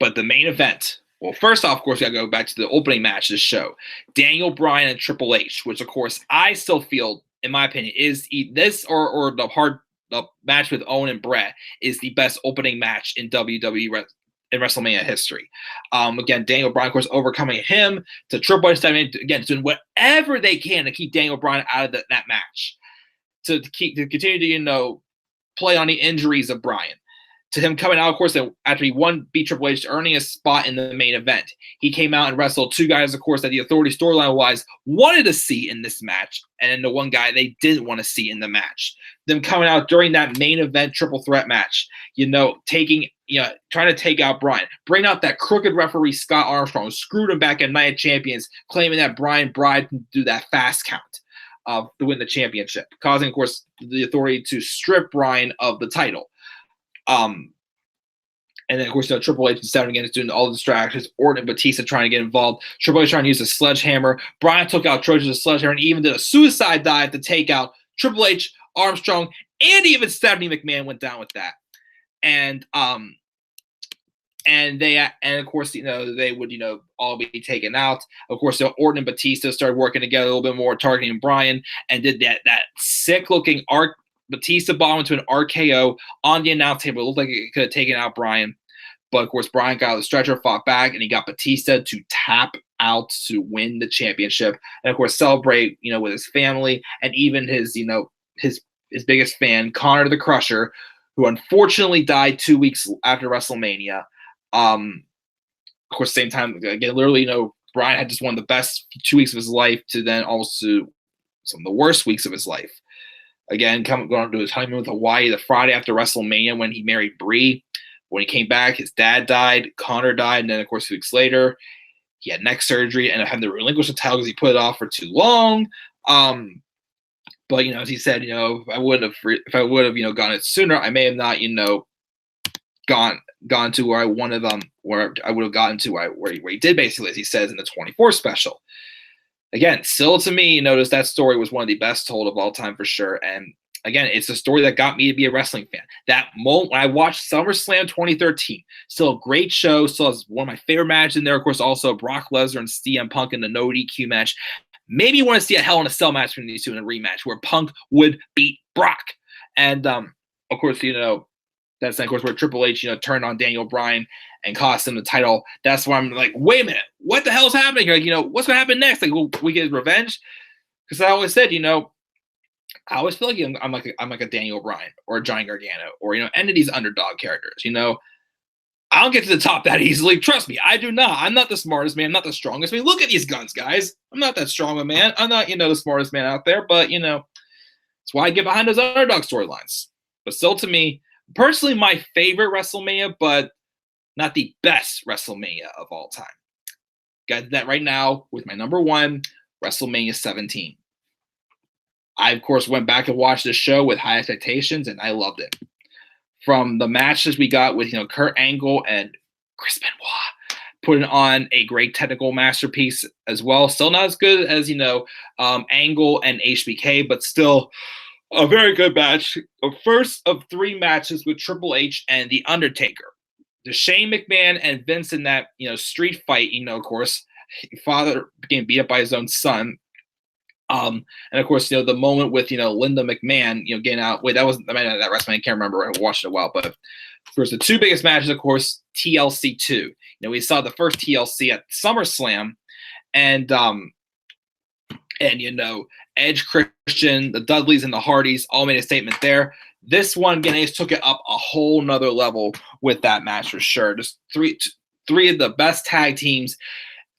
the main event. Well, first off, of course, we gotta go back to the opening match of the show, Daniel Bryan and Triple H, which, of course, I still feel, in my opinion, is this or the match with Owen and Bret is the best opening match in WWE in WrestleMania history. Again, Daniel Bryan, of course, overcoming him to Triple H, again, doing whatever they can to keep Daniel Bryan out of that match, to continue to play on the injuries of Bryan. To him coming out, of course, after he beat Triple H, earning a spot in the main event. He came out and wrestled two guys, of course, that the Authority storyline-wise wanted to see in this match, and then the one guy they didn't want to see in the match. Them coming out during that main event triple threat match, trying to take out Bryan, bring out that crooked referee Scott Armstrong, screwed him back at Night of Champions, claiming that Bryan bribed him to do that fast count to win the championship, causing, of course, the Authority to strip Bryan of the title. And then, of course, Triple H and again is doing all the distractions. Orton and Batista trying to get involved. Triple H trying to use a sledgehammer. Bryan took out Triple H with a sledgehammer and even did a suicide dive to take out Triple H, Armstrong, and even Stephanie McMahon went down with that. And of course, they would, all be taken out. Of course, Orton and Batista started working together a little bit more, targeting Bryan, and did that sick-looking arc. Batista bomb into an RKO on the announce table. It looked like it could have taken out Bryan. But, of course, Bryan got out of the stretcher, fought back, and he got Batista to tap out to win the championship. And, of course, celebrate, with his family and even his biggest fan, Connor the Crusher, who unfortunately died 2 weeks after WrestleMania. Of course, same time, again, literally, Bryan had just one of the best 2 weeks of his life to then also some of the worst weeks of his life. Again, going to his honeymoon with Hawaii the Friday after WrestleMania when he married Brie. When he came back, his dad died, Connor died, and then, of course, 2 weeks later, he had neck surgery and had to relinquish the title because he put it off for too long. But as he said, if I would have, gotten it sooner, I may have not, gone to where I wanted where I would have gotten to where he did, basically, as he says in the 24 special. Again, still to me, notice that story was one of the best told of all time for sure. And again, it's a story that got me to be a wrestling fan. That moment when I watched SummerSlam 2013, still a great show, still has one of my favorite matches in there. Of course, also Brock Lesnar and CM Punk in the no DQ match. Maybe you want to see a Hell in a Cell match between these two in a rematch where Punk would beat Brock. And of course, that's, of course, where Triple H, turned on Daniel Bryan and cost him the title. That's why I'm like, wait a minute, what the hell is happening here? What's going to happen next? Like, will we get revenge? Because I always said, I always feel like I'm like a Daniel Bryan or a Johnny Gargano or, any of these underdog characters, I don't get to the top that easily. Trust me, I do not. I'm not the smartest man. I'm not the strongest. I mean, look at these guns, guys. I'm not that strong a man. I'm not, the smartest man out there, but, that's why I get behind those underdog storylines. But still, to me, personally, my favorite WrestleMania, but not the best WrestleMania of all time. Got that right now with my number one, WrestleMania 17. I, of course, went back and watched this show with high expectations, and I loved it. From the matches we got with, Kurt Angle and Chris Benoit, putting on a great technical masterpiece as well. Still not as good as, Angle and HBK, but still a very good match. The first of 3 matches with Triple H and The Undertaker. The Shane McMahon and Vince in that, street fight, of course, father getting beat up by his own son. And of course, the moment with, Linda McMahon, getting out. Wait, that WrestleMania. I can't remember. I watched it a while, but of course, the 2 biggest matches, of course, TLC 2. We saw the first TLC at SummerSlam, and Edge, Christian, the Dudleys, and the Hardys all made a statement there. This one, again, just took it up a whole nother level with that match for sure. Just three of the best tag teams,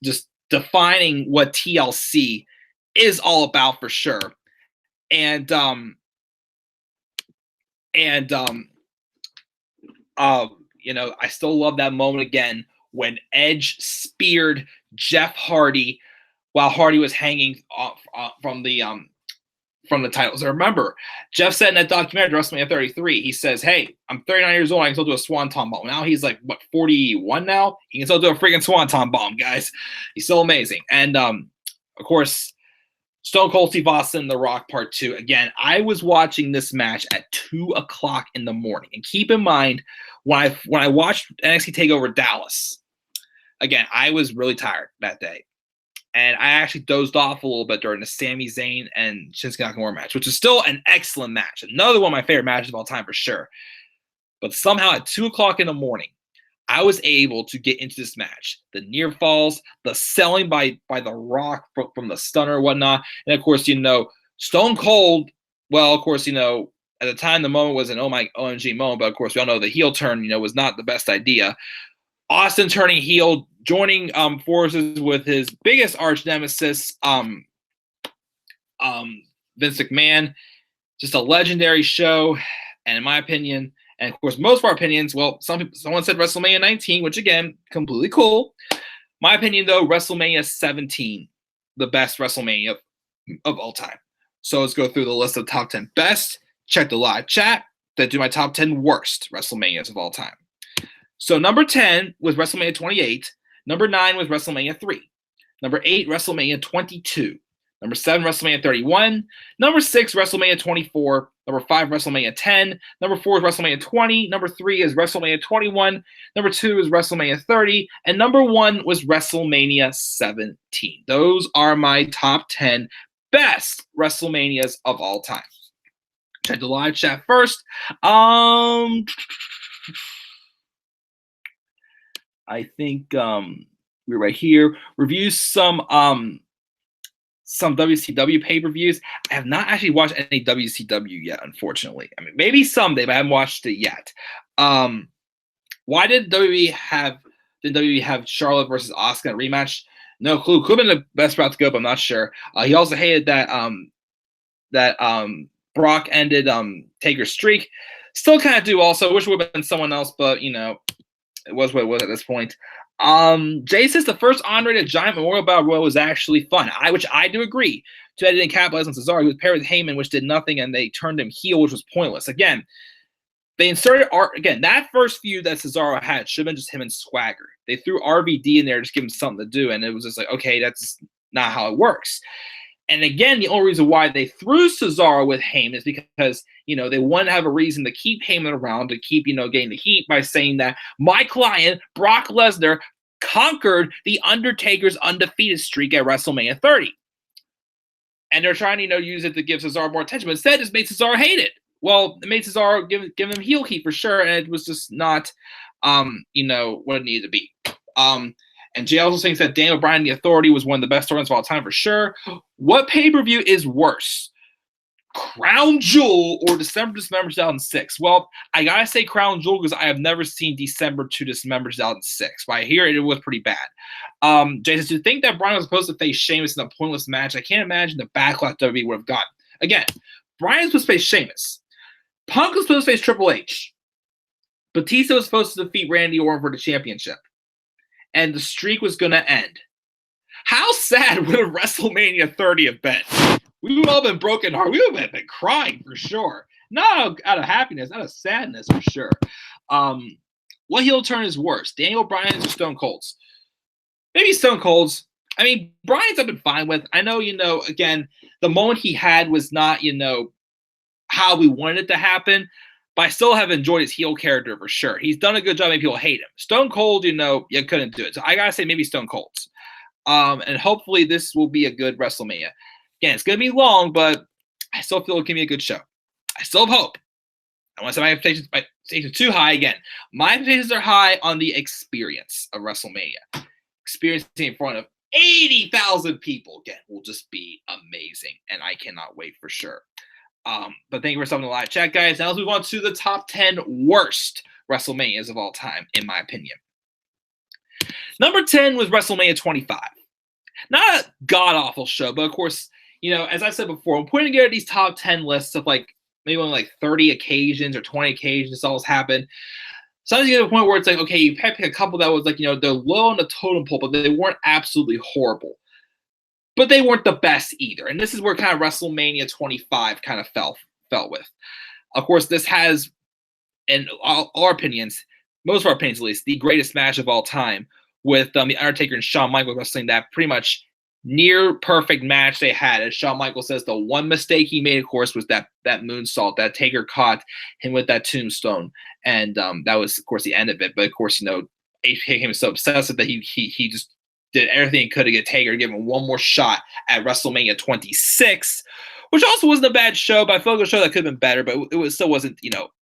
just defining what TLC is all about for sure. And I still love that moment again when Edge speared Jeff Hardy while Hardy was hanging off from the titles. And remember, Jeff said in that documentary, WrestleMania 33, he says, hey, I'm 39 years old. I can still do a Swanton bomb. Now he's like, 41 now? He can still do a freaking Swanton bomb, guys. He's still amazing. And, of course, Stone Cold Steve Austin, The Rock Part 2. Again, I was watching this match at 2 o'clock in the morning. And keep in mind, when I watched NXT TakeOver Dallas, again, I was really tired that day. And I actually dozed off a little bit during the Sami Zayn and Shinsuke Nakamura match, which is still an excellent match. Another one of my favorite matches of all time for sure. But somehow at 2 o'clock in the morning, I was able to get into this match. The near falls, the selling by The Rock from the stunner and whatnot. And of course, Stone Cold, well, of course, at the time the moment was an oh my OMG moment, but of course we all know the heel turn, was not the best idea. Austin turning heel, joining forces with his biggest arch nemesis, Vince McMahon. Just a legendary show, and in my opinion, and of course most of our opinions, well, someone said WrestleMania 19, which again, completely cool. My opinion though, WrestleMania 17, the best WrestleMania of all time. So let's go through the list of top 10 best, check the live chat, then do my top 10 worst WrestleManias of all time. So number 10 was WrestleMania 28. Number 9 was WrestleMania 3. Number 8, WrestleMania 22. Number 7, WrestleMania 31. Number 6, WrestleMania 24. Number 5, WrestleMania 10. Number 4 is WrestleMania 20. Number 3 is WrestleMania 21. Number 2 is WrestleMania 30. And number 1 was WrestleMania 17. Those are my top 10 best WrestleManias of all time. Check the live chat first. I think we're right here. Review some WCW pay-per-views. I have not actually watched any WCW yet, unfortunately. I mean, maybe someday, but I haven't watched it yet. Why did WWE have Charlotte versus Asuka in a rematch? No clue. Could have been the best route to go, but I'm not sure. He also hated that Brock ended Taker's streak. Still kind of do also. Wish it would have been someone else, but it was what it was at this point. Jay says the first unrated Giant Memorial Battle Royal was actually fun. Which I do agree. Too bad they didn't capitalize on Cesaro. He was paired with Heyman, which did nothing, and they turned him heel, which was pointless. Again, they inserted that first feud that Cesaro had should have been just him and Swagger. They threw RVD in there to just give him something to do, and it was just like, okay, that's not how it works. And again, the only reason why they threw Cesaro with Heyman is because, they want to have a reason to keep Heyman around, to keep, getting the heat by saying that my client, Brock Lesnar, conquered The Undertaker's undefeated streak at WrestleMania 30. And they're trying to, use it to give Cesaro more attention, but instead just made Cesaro hate it. Well, it made Cesaro give him heel heat for sure, and it was just not, what it needed to be. And Jay also thinks that Daniel Bryan, The Authority, was one of the best storylines of all time for sure. What pay-per-view is worse? Crown Jewel or December 2006? Well, I gotta say Crown Jewel because I have never seen December to December 2006. But I hear it was pretty bad. Jay says, do you think that Bryan was supposed to face Sheamus in a pointless match? I can't imagine the backlash WWE would have gotten. Again, Bryan was supposed to face Sheamus. Punk was supposed to face Triple H. Batista was supposed to defeat Randy Orton for the championship. And the streak was going to end. How sad would a WrestleMania 30 have been? We would all been broken heart. We would have been crying for sure. Not out of happiness, out of sadness for sure. What heel turn is worse? Daniel Bryan's or Stone Cold's? Maybe Stone Cold's. I mean, Bryan's I've been fine with. I know, again, the moment he had was not, how we wanted it to happen. But I still have enjoyed his heel character for sure. He's done a good job making people hate him. Stone Cold, you couldn't do it. So I got to say maybe Stone Cold's. And hopefully this will be a good WrestleMania. Again, it's going to be long, but I still feel it can be a good show. I still have hope. I want to say my expectations too high again. My expectations are high on the experience of WrestleMania. Experiencing in front of 80,000 people, again, will just be amazing. And I cannot wait for sure. But thank you for stopping the live chat, guys. Now let's move on to the top 10 worst WrestleManias of all time, in my opinion. Number 10 was WrestleMania 25. Not a god-awful show, but of course, as I said before, I'm putting together these top 10 lists of maybe only 30 occasions or 20 occasions this always happened. Sometimes you get to a point where it's like, okay, you pick a couple that was they're low on the totem pole, but they weren't absolutely horrible. But they weren't the best either. And this is where kind of WrestleMania 25 kind of fell with. Of course, this has, in all our opinions, most of our opinions at least, the greatest match of all time with The Undertaker and Shawn Michaels wrestling that pretty much near perfect match they had. As Shawn Michaels says, the one mistake he made, of course, was that moonsault. That Taker caught him with that tombstone, and that was, of course, the end of it. But of course, HBK was so obsessive that he just did everything he could to get Taker to give him one more shot at WrestleMania 26, which also wasn't a bad show. But I feel like a show that could have been better, but it still wasn't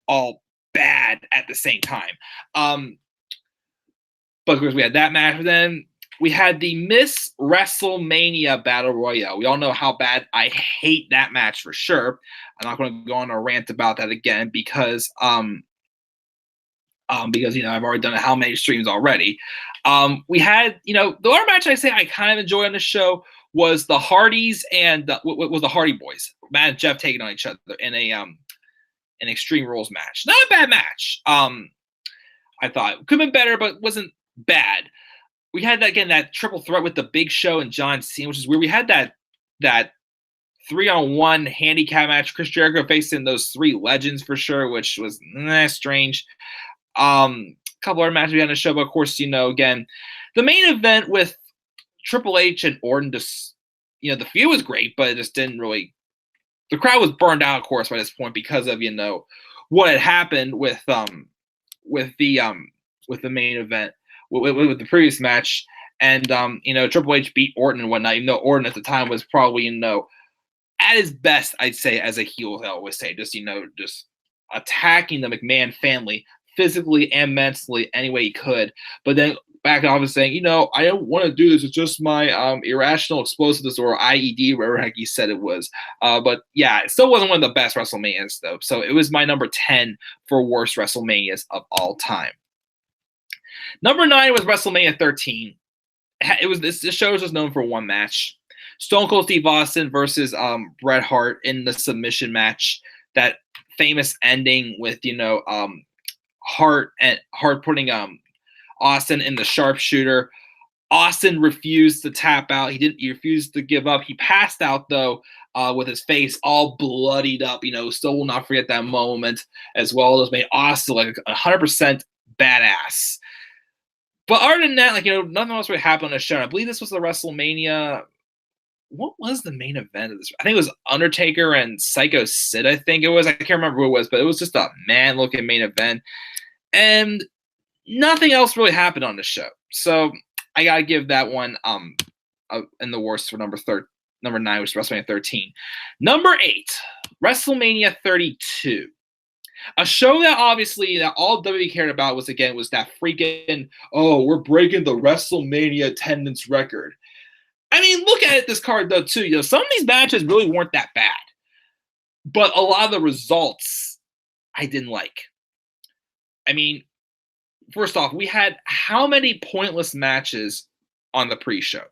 all bad at the same time. But of course, we had that match. Then we had the Miss WrestleMania Battle Royale. We all know how bad I hate that match for sure. I'm not going to go on a rant about that again because I've already done how many streams already. We had the other match I say I kind of enjoy on the show was the Hardys and was the Hardy Boys, Matt and Jeff taking on each other in an Extreme Rules match. Not a bad match. I thought could have been better, but wasn't bad. We had that triple threat with the Big Show and John Cena, which is weird. We had that 3-on-1 handicap match, Chris Jericho facing those three legends for sure, which was strange. A couple other matches we had on the show, but of course, again, the main event with Triple H and Orton, just the feud was great, but it just didn't really. The crowd was burned out, of course, by this point because of what had happened with the main event. With the previous match, and Triple H beat Orton and whatnot, even though Orton at the time was probably at his best, I'd say, as a heel. I always say, just attacking the McMahon family physically and mentally any way he could, but then back off and saying, I don't want to do this. It's just my irrational explosive disorder, IED, whatever heck he said it was. But yeah, it still wasn't one of the best WrestleManias though. So it was my number 10 for worst WrestleManias of all time. Number 9 was WrestleMania 13. This show was just known for one match. Stone Cold Steve Austin versus Bret Hart in the submission match. That famous ending with Hart putting Austin in the sharpshooter. Austin refused to tap out. He refused to give up. He passed out though, with his face all bloodied up. Still will not forget that moment, as well as made Austin like 100% badass. But other than that, nothing else really happened on the show. And I believe this was the WrestleMania. What was the main event of this? I think it was Undertaker and Psycho Sid, I think it was. I can't remember who it was, but it was just a man-looking main event. And nothing else really happened on the show. So I got to give that one in the worst for number 9, which is WrestleMania 13. Number 8, WrestleMania 32. A show that obviously that all WWE cared about was that freaking, we're breaking the WrestleMania attendance record. I mean, look at this card though too. Some of these matches really weren't that bad, but a lot of the results I didn't like. I mean, first off, we had how many pointless matches on the pre-show?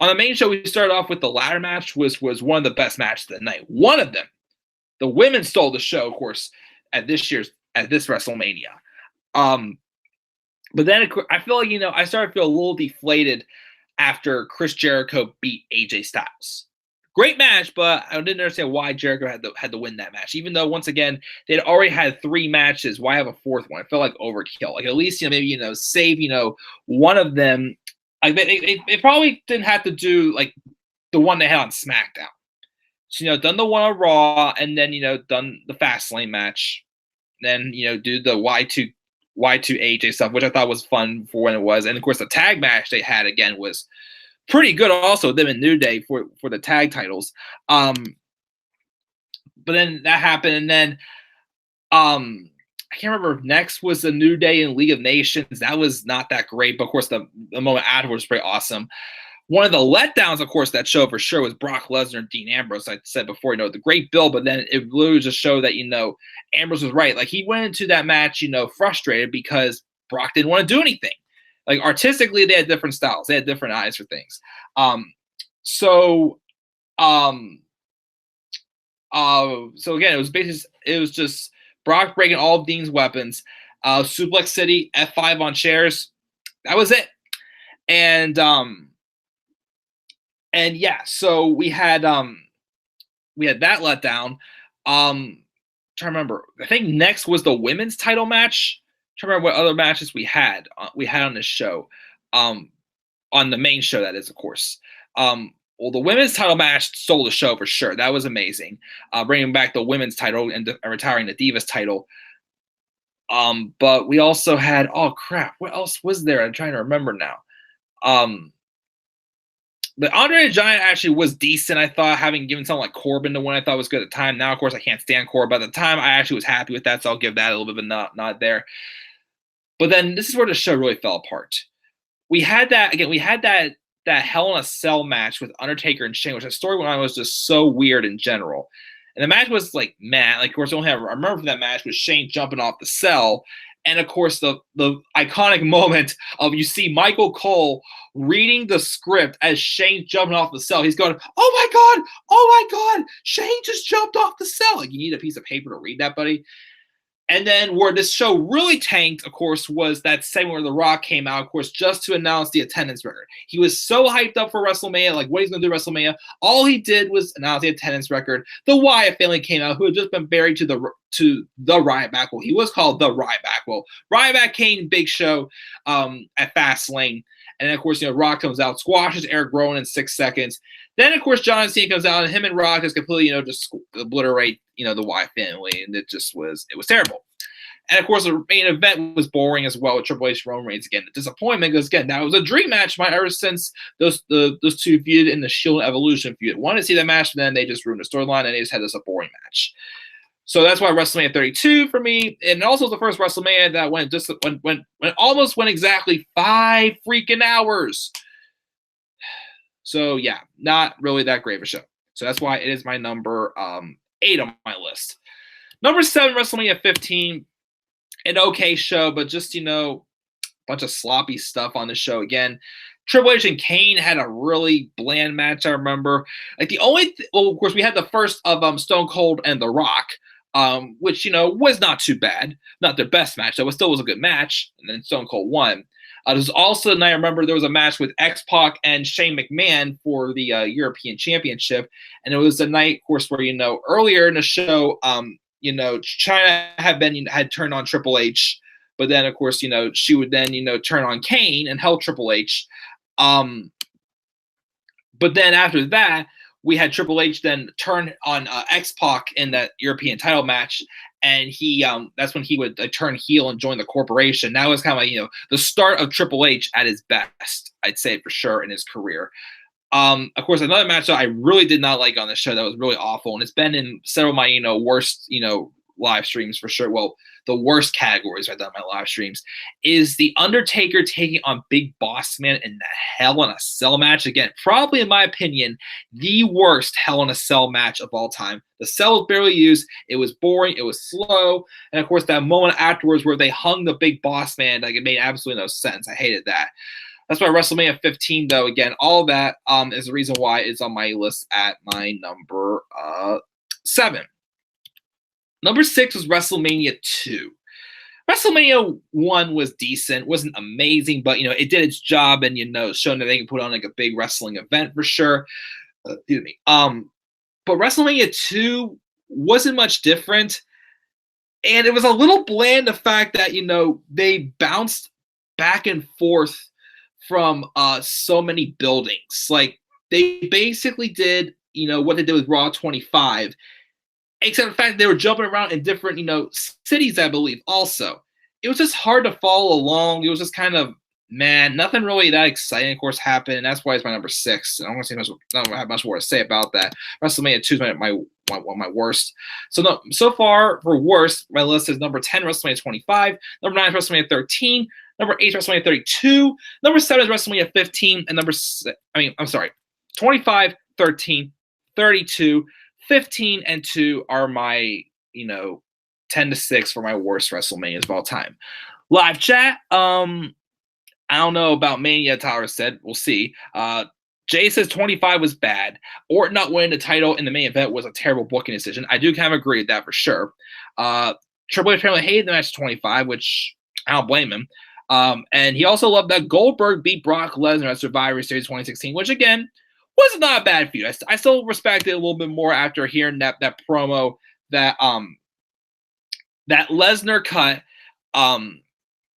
On the main show, we started off with the ladder match, was one of the best matches of the night. One of them. The women stole the show, of course, at this WrestleMania. But then I feel like I started to feel a little deflated after Chris Jericho beat AJ Styles. Great match, but I didn't understand why Jericho had to win that match. Even though once again they'd already had 3 matches, why have a 4th one? It felt like overkill. Like at least maybe save one of them. Like they probably didn't have to do like the one they had on SmackDown. So, done the one on Raw, and then, done the Fastlane match. Then, do the Y2 AJ stuff, which I thought was fun for when it was. And, of course, the tag match they had, again, was pretty good also, them in New Day for the tag titles. But then that happened, and then I can't remember if next was the New Day in League of Nations. That was not that great, but, of course, the moment afterwards was pretty awesome. One of the letdowns, of course, that show for sure was Brock Lesnar and Dean Ambrose. Like I said before, the great build, but then it literally just showed that, Ambrose was right. Like he went into that match, frustrated because Brock didn't want to do anything. Like artistically, they had different styles. They had different eyes for things. So again, it was just Brock breaking all of Dean's weapons. Suplex City, F5 on chairs. That was it. And yeah, so we had that letdown. Trying to remember. I think next was the women's title match. Trying to remember what other matches we had on this show. On the main show, that is, of course. Well, the women's title match stole the show for sure. That was amazing. Bringing back the women's title and retiring the Divas title. But we also had, oh crap, what else was there? I'm trying to remember now. The Andre the Giant actually was decent, I thought, having given someone like Corbin the one I thought was good at the time. Now, of course, I can't stand Corbin, but at the time, I actually was happy with that, so I'll give that a little bit of a nod there. But then this is where the show really fell apart. We had that Hell in a Cell match with Undertaker and Shane, which the storyline was just so weird in general. And the match was like, man, like, of course, I remember from that match was Shane jumping off the cell. And of course, the iconic moment of you see Michael Cole reading the script as Shane jumping off the cell. He's going, oh my God, Shane just jumped off the cell. Like, you need a piece of paper to read that, buddy. And then where this show really tanked, of course, was that segment where The Rock came out, of course, just to announce the attendance record. He was so hyped up for WrestleMania, like what he's going to do at WrestleMania. All he did was announce the attendance record. The Wyatt family came out, who had just been buried to the Ryback. Well, he was called the Ryback. Well, Ryback came Big Show at Fastlane. And then, of course, Rock comes out, squashes Eric Rowan in 6 seconds. Then, of course, John Cena comes out, and him and Rock just completely, just obliterate, the Wyatt family, and it was terrible. And, of course, the main event was boring as well with Triple H and Roman Reigns again. The disappointment, because, again, that was a dream match of mine ever since those two feuded in the Shield Evolution feud. Wanted to see that match, and then they just ruined the storyline, and they just had this a boring match. So that's why WrestleMania 32 for me, and also the first WrestleMania that went exactly 5 freaking hours. So yeah, not really that great of a show. So that's why it is my number 8 on my list. Number 7, WrestleMania 15, an okay show, but just a bunch of sloppy stuff on the show again. Triple H and Kane had a really bland match. I remember, like of course, we had the first of Stone Cold and The Rock. Which, was not too bad. Not their best match, though. It still was a good match. And then Stone Cold won. There was also, and I remember there was a match with X-Pac and Shane McMahon for the European Championship. And it was a night, of course, where, earlier in the show, China had turned on Triple H. But then, of course, she would then, turn on Kane and help Triple H. But then after that, we had Triple H then turn on X-Pac in that European title match, and that's when he would turn heel and join the corporation. That was kind of like, the start of Triple H at his best, I'd say for sure, in his career. Of course, another match that I really did not like on the show that was really awful, and it's been in several of my, worst, live streams for sure. Well, the worst categories I've done in my live streams is the Undertaker taking on Big Boss Man in the Hell in a Cell match. Again, probably in my opinion, the worst Hell in a Cell match of all time. The cell was barely used. It was boring. It was slow. And of course, that moment afterwards where they hung the Big Boss Man, like, it made absolutely no sense. I hated that. That's why WrestleMania 15, though, again, all that is the reason why it's on my list at my number 7. Number 6 was WrestleMania 2. WrestleMania 1 was decent, wasn't amazing, but, it did its job and, showing that they can put on like a big wrestling event for sure. Excuse me. But WrestleMania 2 wasn't much different. And it was a little bland, the fact that, they bounced back and forth from so many buildings. Like, they basically did, what they did with Raw 25, except the fact that they were jumping around in different, cities, I believe, also. It was just hard to follow along. It was just kind of, nothing really that exciting, of course, happened. And that's why it's my number 6. I don't want to say I don't have much more to say about that. WrestleMania 2 is my worst. So far, for worst, my list is number 10, WrestleMania 25. Number 9 is WrestleMania 13. Number 8 is WrestleMania 32. Number 7 is WrestleMania 15. And 25, 13, 32, 15 and 2 are my, 10 to 6 for my worst WrestleManias of all time. Live chat. I don't know about Mania, Tyler said. We'll see. Jay says 25 was bad. Orton not winning the title in the main event was a terrible booking decision. I do kind of agree with that for sure. Triple H apparently hated the match 25, which I don't blame him. And he also loved that Goldberg beat Brock Lesnar at Survivor Series 2016, which again was not a bad feud. I still respect it a little bit more after hearing that promo that Lesnar cut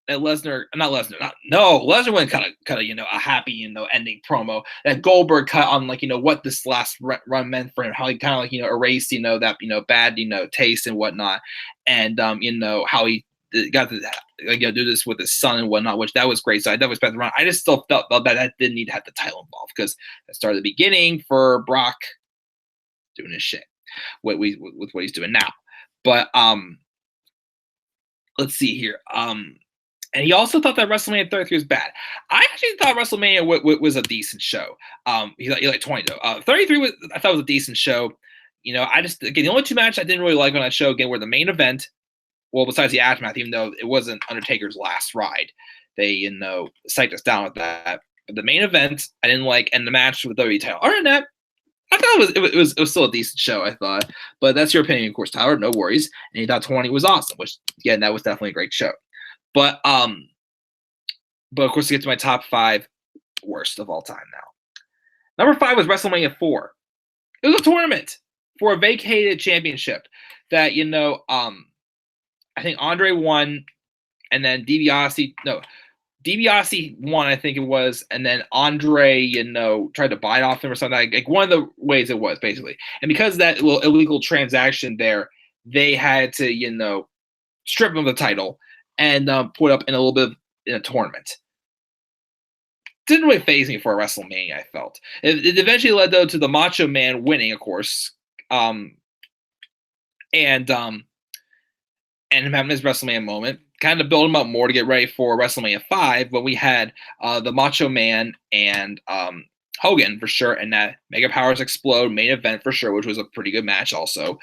that Lesnar, not Lesnar, Lesnar went kind of, a happy, ending promo that Goldberg cut on, like, what this last run meant for him, how he kind of, like, erased, that, bad, taste and whatnot. And, how he got to, like, do this with his son and whatnot, which that was great. So I definitely expect the run. I just still felt that didn't need to have the title involved, because that started the beginning for Brock doing his shit with what he's doing now. But, let's see here. And he also thought that WrestleMania 33 was bad. I actually thought WrestleMania was a decent show. He liked 20 though. 33 I thought was a decent show. I just, again, the only two matches I didn't really like on that show, again, were the main event. Well, besides the aftermath, even though it wasn't Undertaker's last ride, they psyched us down with that. But the main event I didn't like, and the match with the WWE title. Other than that, I thought it was still a decent show, I thought. But that's your opinion, of course, Tyler. No worries. And he thought 20 was awesome, which, again, that was definitely a great show. But of course, to get to my top 5 worst of all time now. Number 5 was WrestleMania 4. It was a tournament for a vacated championship that, I think Andre won, and then DiBiase won, I think it was, and then Andre, tried to buy it off him or something. Like one of the ways it was, basically. And because of that little illegal transaction there, they had to, strip him of the title and put up in a little bit in a tournament. Didn't really faze me for a WrestleMania, I felt. It eventually led, though, to the Macho Man winning, of course, and him having his WrestleMania moment, kind of build him up more to get ready for WrestleMania 5, when we had the Macho Man and Hogan, for sure, and that Mega Powers Explode main event, for sure, which was a pretty good match also.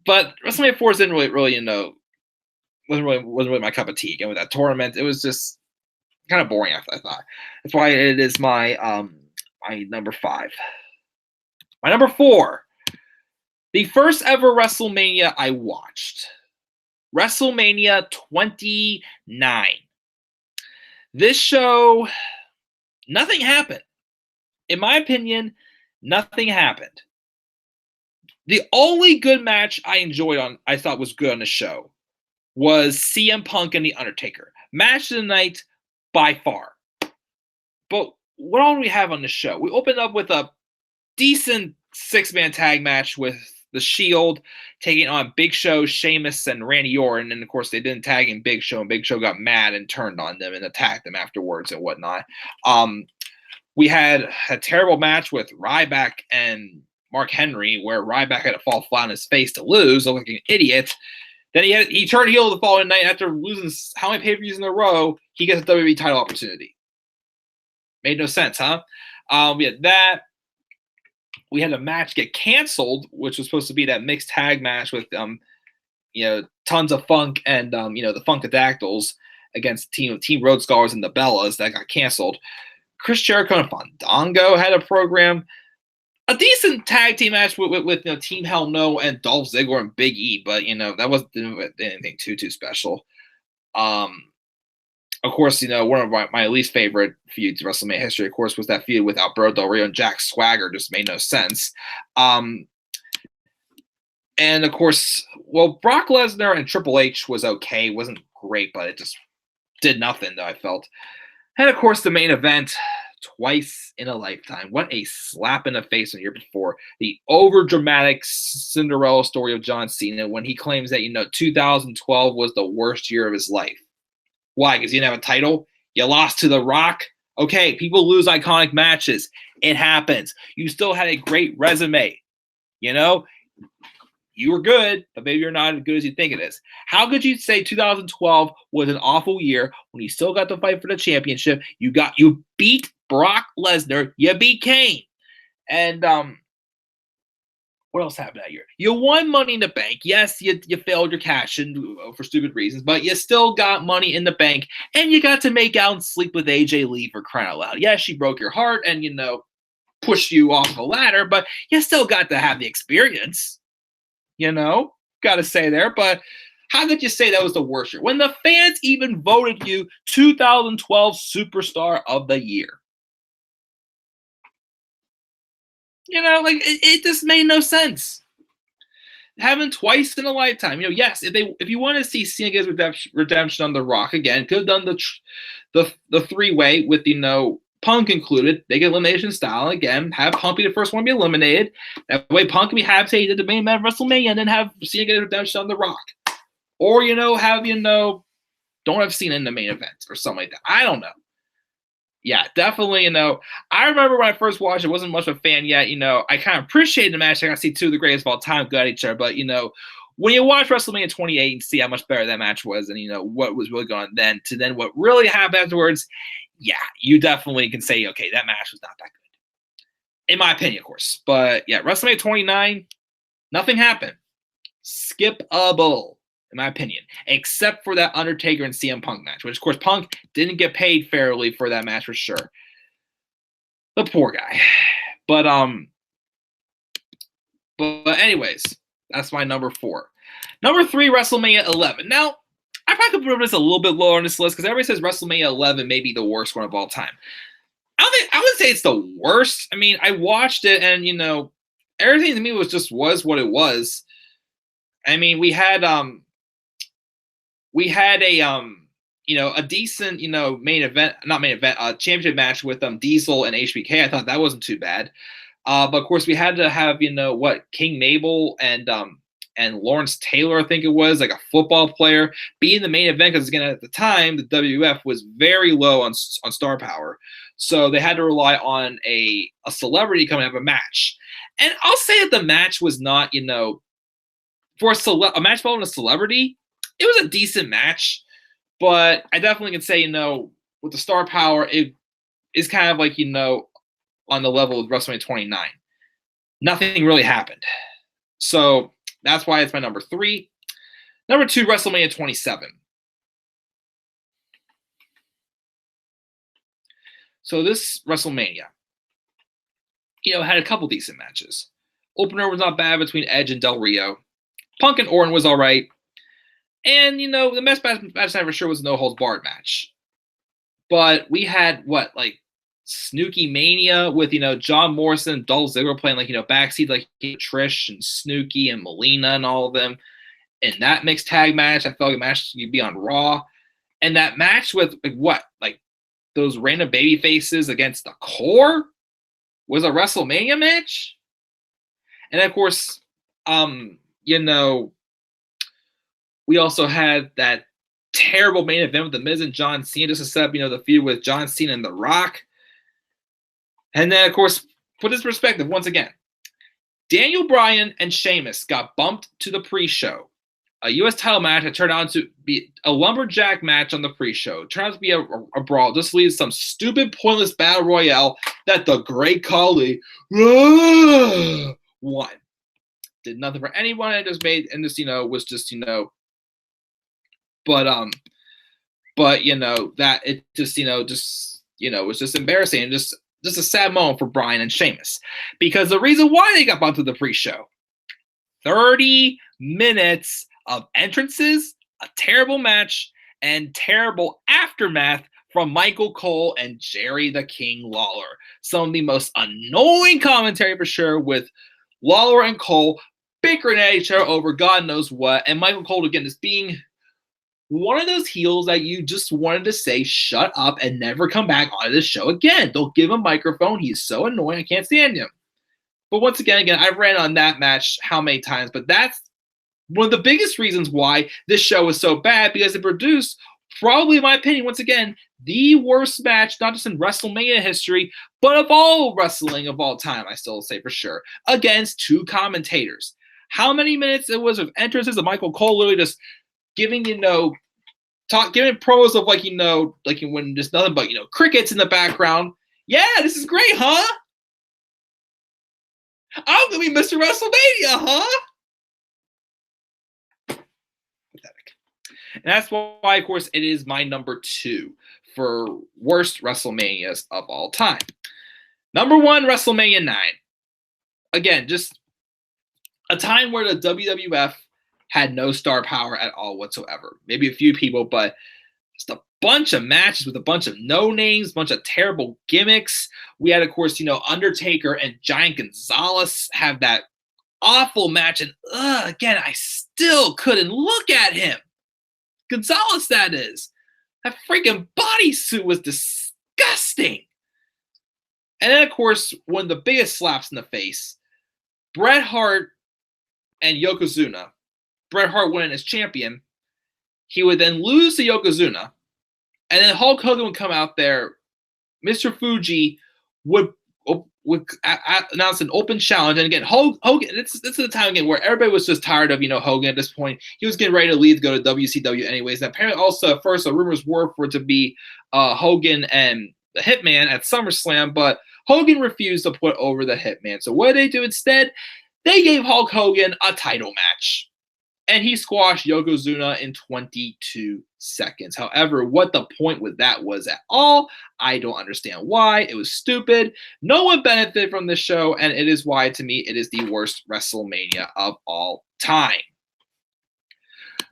But WrestleMania 4 didn't really, wasn't really my cup of tea. Again, with that tournament, it was just kind of boring, I thought. That's why it is my my number 5. My number 4, the first ever WrestleMania I watched. WrestleMania 29. This show, nothing happened. In my opinion, nothing happened. The only good match I thought was good on the show, was CM Punk and The Undertaker. Match of the night by far. But what all do we have on the show? We opened up with a decent 6-man tag match with The Shield taking on Big Show, Sheamus, and Randy Orton. And, of course, they didn't tag in Big Show, and Big Show got mad and turned on them and attacked them afterwards and whatnot. We had a terrible match with Ryback and Mark Henry, where Ryback had to fall flat on his face to lose, looking like an idiot. Then he turned heel the following night after losing how many pay-per-views in a row. He gets a WWE title opportunity. Made no sense, huh? We had that. We had a match get canceled, which was supposed to be that mixed tag match with Tons of Funk and the Funkadactyls against Team Road Scholars and the Bellas. That got canceled. Chris Jericho and Fandango had a program. A decent tag team match with Team Hell No and Dolph Ziggler and Big E, but that wasn't anything too special. Of course, one of my least favorite feuds in WrestleMania history, of course, was that feud with Alberto Del Rio and Jack Swagger. Just made no sense. And of course, Brock Lesnar and Triple H was okay. It wasn't great, but it just did nothing, though, I felt. And of course, the main event, twice in a lifetime. What a slap in the face the year before. The over-dramatic Cinderella story of John Cena, when he claims that, 2012 was the worst year of his life. Why? Because you didn't have a title? You lost to The Rock? Okay, people lose iconic matches. It happens. You still had a great resume. You were good, but maybe you're not as good as you think it is. How could you say 2012 was an awful year when you still got to fight for the championship? You beat Brock Lesnar. You beat Kane. And what else happened that year? You won Money in the Bank. Yes, you failed your cash in for stupid reasons, but you still got Money in the Bank, and you got to make out and sleep with AJ Lee, for crying out loud. Yes, she broke your heart and pushed you off the ladder, but you still got to have the experience. Got to say there. But how could you say that was the worst year when the fans even voted you 2012 Superstar of the Year? It just made no sense. happen twice in a lifetime. Yes, if you want to see Cena get redemption on The Rock again, could have done the three-way with Punk included. They get elimination style again. Have Punk be the first one to be eliminated. That way, Punk can be happy he did the main event of WrestleMania, and then have Cena get redemption on The Rock, or have don't have Cena in the main event or something like that. I don't know. Yeah, definitely, I remember when I first watched it, wasn't much of a fan yet, I kind of appreciated the match. I got to see two of the greatest of all time go at each other, but, when you watch WrestleMania 28 and see how much better that match was and, what was really going on then to then what really happened afterwards, yeah, you definitely can say, okay, that match was not that good. In my opinion, of course. But, yeah, WrestleMania 29, nothing happened. Skippable. In my opinion, except for that Undertaker and CM Punk match, which, of course, Punk didn't get paid fairly for that match for sure. The poor guy. But anyways, that's my number 4. Number 3, WrestleMania 11. Now, I probably could put this a little bit lower on this list because everybody says WrestleMania 11 may be the worst one of all time. I wouldn't say it's the worst. I mean, I watched it and, everything to me was what it was. I mean, we had a decent, championship match with Diesel and HBK. I thought that wasn't too bad. But of course we had to have, King Mabel and Lawrence Taylor, I think it was, like a football player, be in the main event because, again, at the time, the WWF was very low on star power. So they had to rely on a celebrity coming up a match. And I'll say that the match was not, for a match following a celebrity, it was a decent match, but I definitely can say, with the star power, it is kind of like, on the level of WrestleMania 29. Nothing really happened. So that's why it's my number 3. Number 2, WrestleMania 27. So this WrestleMania, had a couple decent matches. Opener was not bad between Edge and Del Rio. Punk and Orton was all right. And, the best match I for sure was a no-holds-barred match. But we had, Snooki Mania with, John Morrison and Dolph Ziggler playing, backseat, Trish and Snooki and Melina and all of them. And that mixed tag match, I felt like a match you'd be on Raw. And that match with, those random baby faces against the Core was a WrestleMania match. And, of course, we also had that terrible main event with The Miz and John Cena just to set up, the feud with John Cena and The Rock. And then, of course, put this in perspective once again. Daniel Bryan and Sheamus got bumped to the pre-show. A U.S. title match that turned out to be a lumberjack match on the pre-show. It turned out to be a brawl. Just leaves some stupid, pointless battle royale that the Great Khali won. Did nothing for anyone. And just made, and just, was just, but that it just, was just embarrassing and just a sad moment for Bryan and Sheamus. Because the reason why they got bumped to the pre-show, 30 minutes of entrances, a terrible match, and terrible aftermath from Michael Cole and Jerry the King Lawler. Some of the most annoying commentary for sure, with Lawler and Cole bickering at each other over God knows what, and Michael Cole again just being one of those heels that you just wanted to say, shut up and never come back onto this show again. Don't give him a microphone. He's so annoying. I can't stand him. But once again, I've ran on that match how many times, but that's one of the biggest reasons why this show was so bad, because it produced, probably in my opinion, once again, the worst match, not just in WrestleMania history, but of all wrestling of all time, I still say for sure, against two commentators. How many minutes it was of entrances of Michael Cole literally just giving, giving promos of when there's nothing but, crickets in the background. Yeah, this is great, huh? I'm going to be Mr. WrestleMania, huh? Pathetic. And that's why, of course, it is my number 2 for worst WrestleManias of all time. Number 1, WrestleMania 9. Again, just a time where the WWF had no star power at all whatsoever. Maybe a few people, but just a bunch of matches with a bunch of no-names, a bunch of terrible gimmicks. We had, of course, Undertaker and Giant Gonzalez have that awful match. And again, I still couldn't look at him. Gonzalez, that is. That freaking bodysuit was disgusting. And then, of course, one of the biggest slaps in the face, Bret Hart and Yokozuna. Bret Hart winning as champion. He would then lose to Yokozuna. And then Hulk Hogan would come out there. Mr. Fuji would announce an open challenge. And again, Hogan, this is the time again where everybody was just tired of, Hogan at this point. He was getting ready to leave to go to WCW anyways. And apparently also at first the rumors were for it to be Hogan and the Hitman at SummerSlam, but Hogan refused to put over the Hitman. So what did they do instead? They gave Hulk Hogan a title match. And he squashed Yokozuna in 22 seconds. However, what the point with that was at all, I don't understand why. It was stupid. No one benefited from this show, and it is why, to me, it is the worst WrestleMania of all time.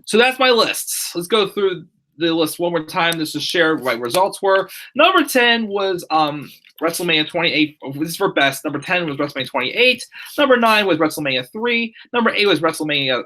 So that's my list. Let's go through the list one more time. This is share what my results were. Number 10 was WrestleMania 28. This is for best. Number 10 was WrestleMania 28. Number 9 was WrestleMania 3. Number 8 was WrestleMania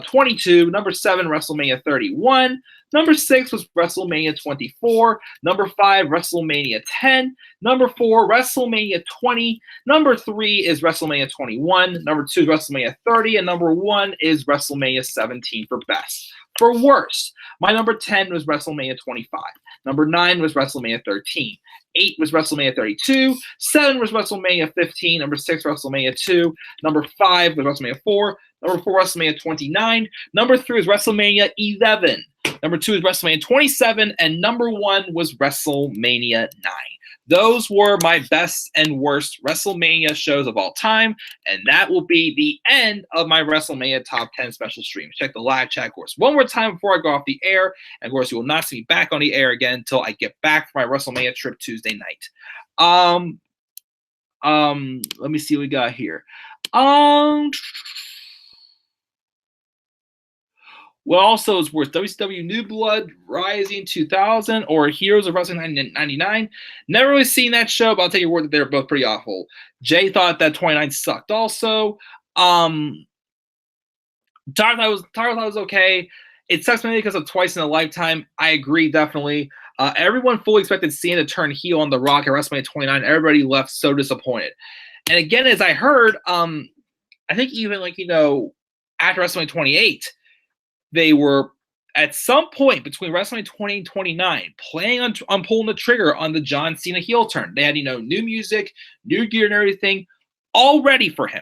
22. Number 7, WrestleMania 31. Number 6 was WrestleMania 24. Number 5, WrestleMania 10. Number 4, WrestleMania 20. Number 3 is WrestleMania 21. Number 2 is WrestleMania 30. And number 1 is WrestleMania 17 for best. For worst, my number 10 was WrestleMania 25. Number 9 was WrestleMania 13. 8 was WrestleMania 32. 7 was WrestleMania 15. Number 6, WrestleMania 2. Number 5 was WrestleMania 4. Number 4, WrestleMania 29. Number 3 was WrestleMania 11. Number 2 is WrestleMania 27. And number 1 was WrestleMania 9. Those were my best and worst WrestleMania shows of all time. And that will be the end of my WrestleMania Top 10 special stream. Check the live chat, of course, one more time before I go off the air. And, of course, you will not see me back on the air again until I get back from my WrestleMania trip Tuesday night. Let me see what we got here. What also is worth WCW New Blood Rising 2000 or Heroes of Wrestling 99. Never really seen that show, but I'll take your word that they were both pretty awful. Jay thought that 29 sucked also. Tyler thought it was okay. It sucks mainly because of Twice in a Lifetime. I agree, definitely. Everyone fully expected Cena to turn heel on The Rock at WrestleMania 29. Everybody left so disappointed. And again, as I heard, I think even after WrestleMania 28, they were at some point between WrestleMania 20 and 29 planning on pulling the trigger on the John Cena heel turn. They had, new music, new gear and everything all ready for him.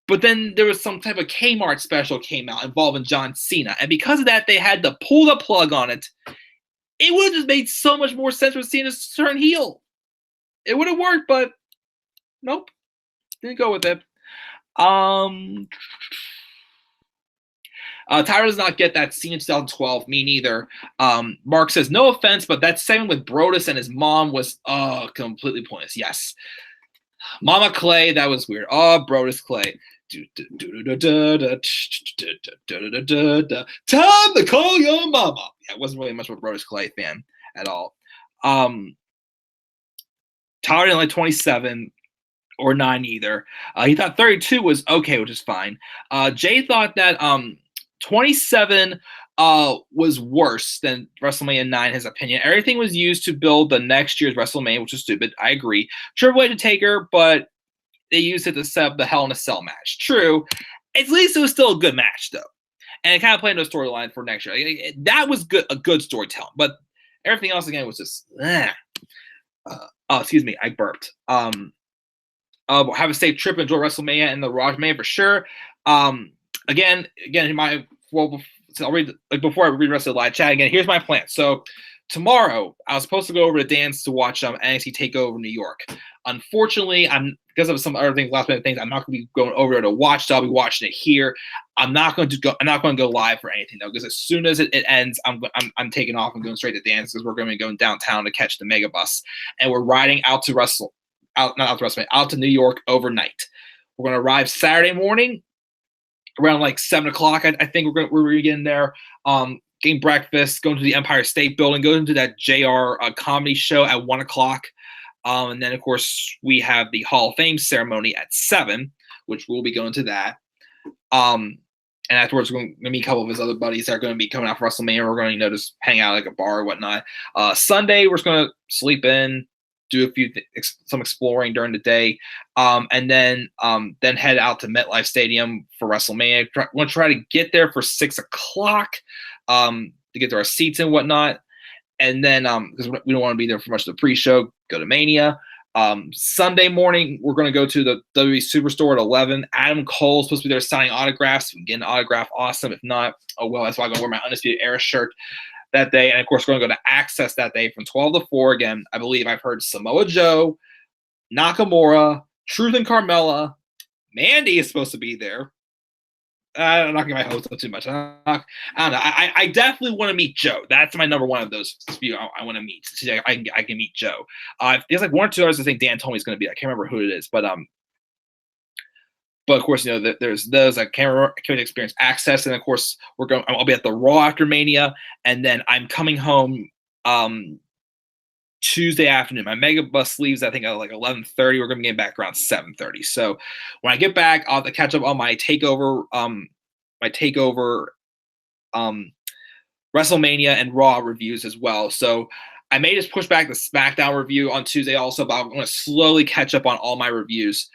But then there was some type of Kmart special came out involving John Cena. And because of that, they had to pull the plug on it. It would have just made so much more sense for Cena to turn heel. It would have worked, but nope. Didn't go with it. Tyra does not get that scene in 2012. Me neither. Mark says, no offense, but that segment with Brodus and his mom was completely pointless. Yes. Mama Clay, that was weird. Oh, Brodus Clay. Time to call your mama. Yeah, I wasn't really much of a Brodus Clay fan at all. Tyra didn't like 27 or 9 either. He thought 32 was okay, which is fine. Jay thought that 27 was worse than WrestleMania 9, his opinion. Everything was used to build the next year's WrestleMania, which is stupid. I agree. Triple H and Taker, but they used it to set up the Hell in a Cell match. True. At least it was still a good match, though. And it kind of played into a storyline for next year. That was a good storytelling. But everything else, again, was just, excuse me, I burped. Have a safe trip, enjoy WrestleMania and the Rajmania for sure. Again, I'll read before I read the rest of the live chat again. Here's my plan. So tomorrow, I was supposed to go over to Dan's to watch NXT TakeOver New York. Unfortunately, because of some other things, last minute things, I'm not going to be going over there to watch. So I'll be watching it here. I'm not going to go live for anything though, because as soon as it ends, I'm taking off and going straight to Dan's because we're going to be going downtown to catch the mega bus, and we're riding out to New York overnight. We're going to arrive Saturday morning around like 7 o'clock. I think we're getting there. Getting breakfast, going to the Empire State Building, going to that JR comedy show at 1 o'clock. And then, of course, we have the Hall of Fame ceremony at 7, which we'll be going to that. And afterwards, we're going to meet a couple of his other buddies that are going to be coming out for WrestleMania. We're going to, just hang out at like a bar or whatnot. Sunday, we're just going to sleep in, do some exploring during the day, and then head out to MetLife Stadium for WrestleMania. We're going to try to get there for 6 o'clock to get to our seats and whatnot. And then, because we don't want to be there for much of the pre-show, go to Mania. Sunday morning, we're going to go to the WWE Superstore at 11. Adam Cole's supposed to be there signing autographs. If we can get an autograph, awesome. If not, oh well. That's why I'm going to wear my Undisputed Era shirt that day. And, of course, we're going to go to Access that day from 12 to 4. Again, I believe I've heard Samoa Joe, Nakamura, Truth and Carmella. Mandy is supposed to be there. I'm not going to get my hopes up too much. I don't know. I definitely want to meet Joe. That's my number one of those I want to meet. I can meet Joe. There's like 1 or 2 others I think Dan told me is going to be. I can't remember who it is, but of course, there's those. I can't experience Access, and of course I'll be at the Raw after Mania, and then I'm coming home Tuesday afternoon. My mega bus leaves, I think, at like 11:30. We're going to get back around 7:30. So when I get back, I'll have to catch up on my takeover WrestleMania and Raw reviews as well. So I may just push back the SmackDown review on Tuesday also, but I'm going to slowly catch up on all my reviews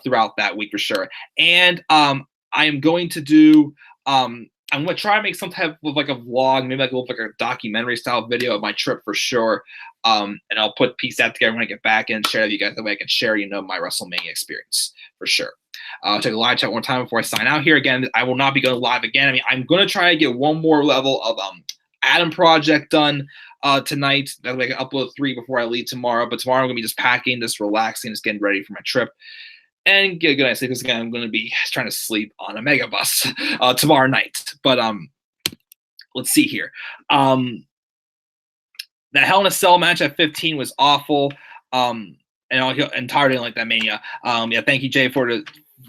throughout that week for sure. And I am going to do I'm going to try to make some type of like a vlog, maybe like a documentary style video of my trip for sure. And I'll piece that together when I get back and share with you guys. That way I can share, my WrestleMania experience for sure. I'll take a live chat one time before I sign out here. Again, I will not be going live again. I mean, I'm going to try to get one more level of Adam Project done tonight. That way I can upload 3 before I leave tomorrow. But tomorrow I'm going to be just packing, just relaxing, just getting ready for my trip. And get a good night's sleep because, again, I'm going to be trying to sleep on a mega bus tomorrow night. But let's see here. That Hell in a Cell match at 15 was awful. And I entirely didn't like that Mania. Thank you, Jay, for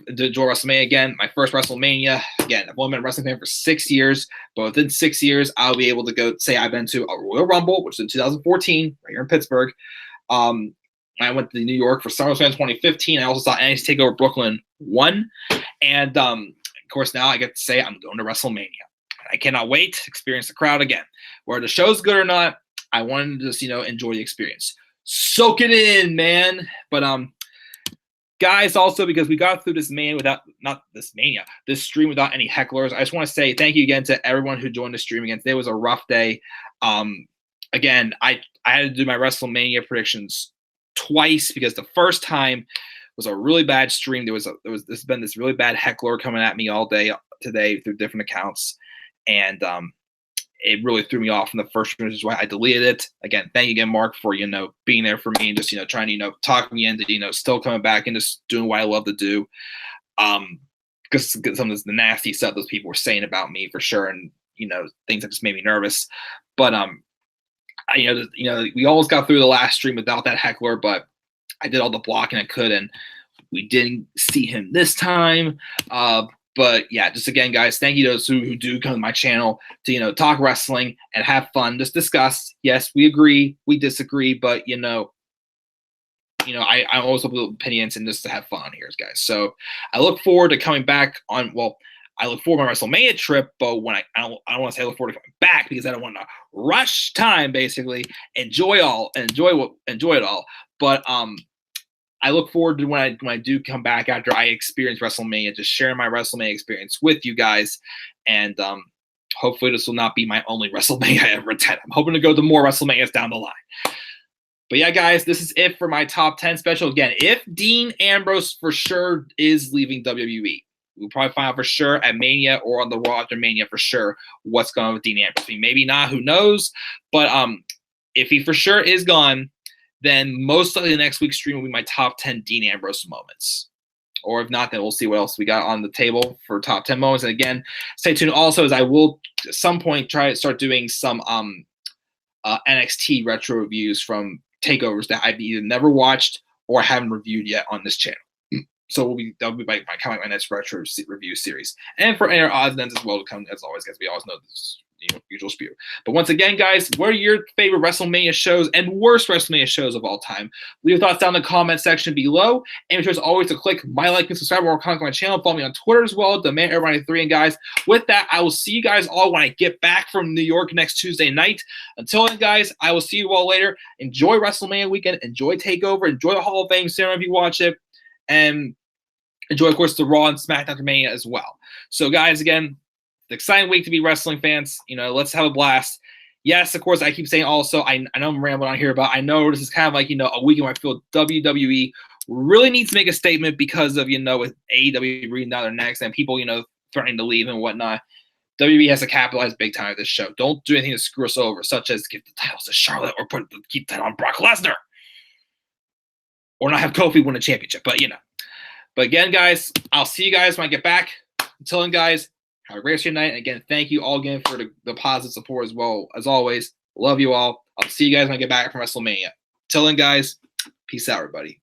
the enjoy WrestleMania again. My first WrestleMania. Again, I've only been a wrestling fan for 6 years. But within 6 years, I'll be able to go say I've been to a Royal Rumble, which was in 2014, right here in Pittsburgh. I went to New York for SummerSlam 2015. I also saw NXT TakeOver Brooklyn 1. And, of course, now I get to say I'm going to WrestleMania. I cannot wait to experience the crowd again. Whether the show's good or not, I wanted to just, enjoy the experience. Soak it in, man. But, guys, also, because we got through this stream without any hecklers, I just want to say thank you again to everyone who joined the stream again. Today was a rough day. Again, I had to do my WrestleMania predictions twice because the first time was a really bad stream. There's been this really bad heckler coming at me all day today through different accounts, and it really threw me off in the first stream, which is why I deleted it. Again, thank you again, Mark, for being there for me and just trying to talk me into still coming back and just doing what I love to do. Because some of the nasty stuff those people were saying about me for sure, and things that just made me nervous. But we almost got through the last stream without that heckler, but I did all the blocking I could, and we didn't see him this time. But yeah, just again, guys, thank you to those who do come to my channel to talk wrestling and have fun, just discuss. Yes, we agree, we disagree, but I'm always open to opinions and just to have fun here, guys. So I look forward to coming back on. Well, I look forward to my WrestleMania trip, but when I don't want to say I look forward to coming back because I don't want to rush time. Basically, enjoy it all. But I look forward to when I do come back after I experience WrestleMania, just sharing my WrestleMania experience with you guys, and hopefully this will not be my only WrestleMania I ever attend. I'm hoping to go to more WrestleManias down the line. But yeah, guys, this is it for my top 10 special. Again, if Dean Ambrose for sure is leaving WWE. We'll probably find out for sure at Mania or on the Raw after Mania for sure what's going on with Dean Ambrose. I mean, maybe not, who knows? But if he for sure is gone, then most likely the next week's stream will be my top 10 Dean Ambrose moments. Or if not, then we'll see what else we got on the table for top 10 moments. And again, stay tuned also as I will at some point try to start doing some NXT retro reviews from takeovers that I've either never watched or haven't reviewed yet on this channel. So that'll be my next retro review series. And for any odds and ends as well to come, as always, guys, we always know usual spiel. But once again, guys, what are your favorite WrestleMania shows and worst WrestleMania shows of all time? Leave your thoughts down in the comment section below. And make sure as always to click my like and subscribe or comment on my channel. Follow me on Twitter as well, DemanAir93. And guys, with that, I will see you guys all when I get back from New York next Tuesday night. Until then, guys, I will see you all later. Enjoy WrestleMania weekend. Enjoy TakeOver. Enjoy the Hall of Fame ceremony if you watch it. And enjoy, of course, the Raw and SmackDown Mania as well. So, guys, again, exciting week to be wrestling fans. Let's have a blast. Yes, of course, I keep saying also, I know I'm rambling on here, but I know this is kind of like, a weekend where I feel WWE really needs to make a statement because of, with AEW breathing down their necks and people, threatening to leave and whatnot. WWE has to capitalize big time at this show. Don't do anything to screw us over, such as give the titles to Charlotte or keep the title on Brock Lesnar. Or not have Kofi win a championship, but But again, guys, I'll see you guys when I get back. Until then, guys, have a great rest of your night. And again, thank you all again for the positive support as well. As always, love you all. I'll see you guys when I get back from WrestleMania. Until then, guys, peace out, everybody.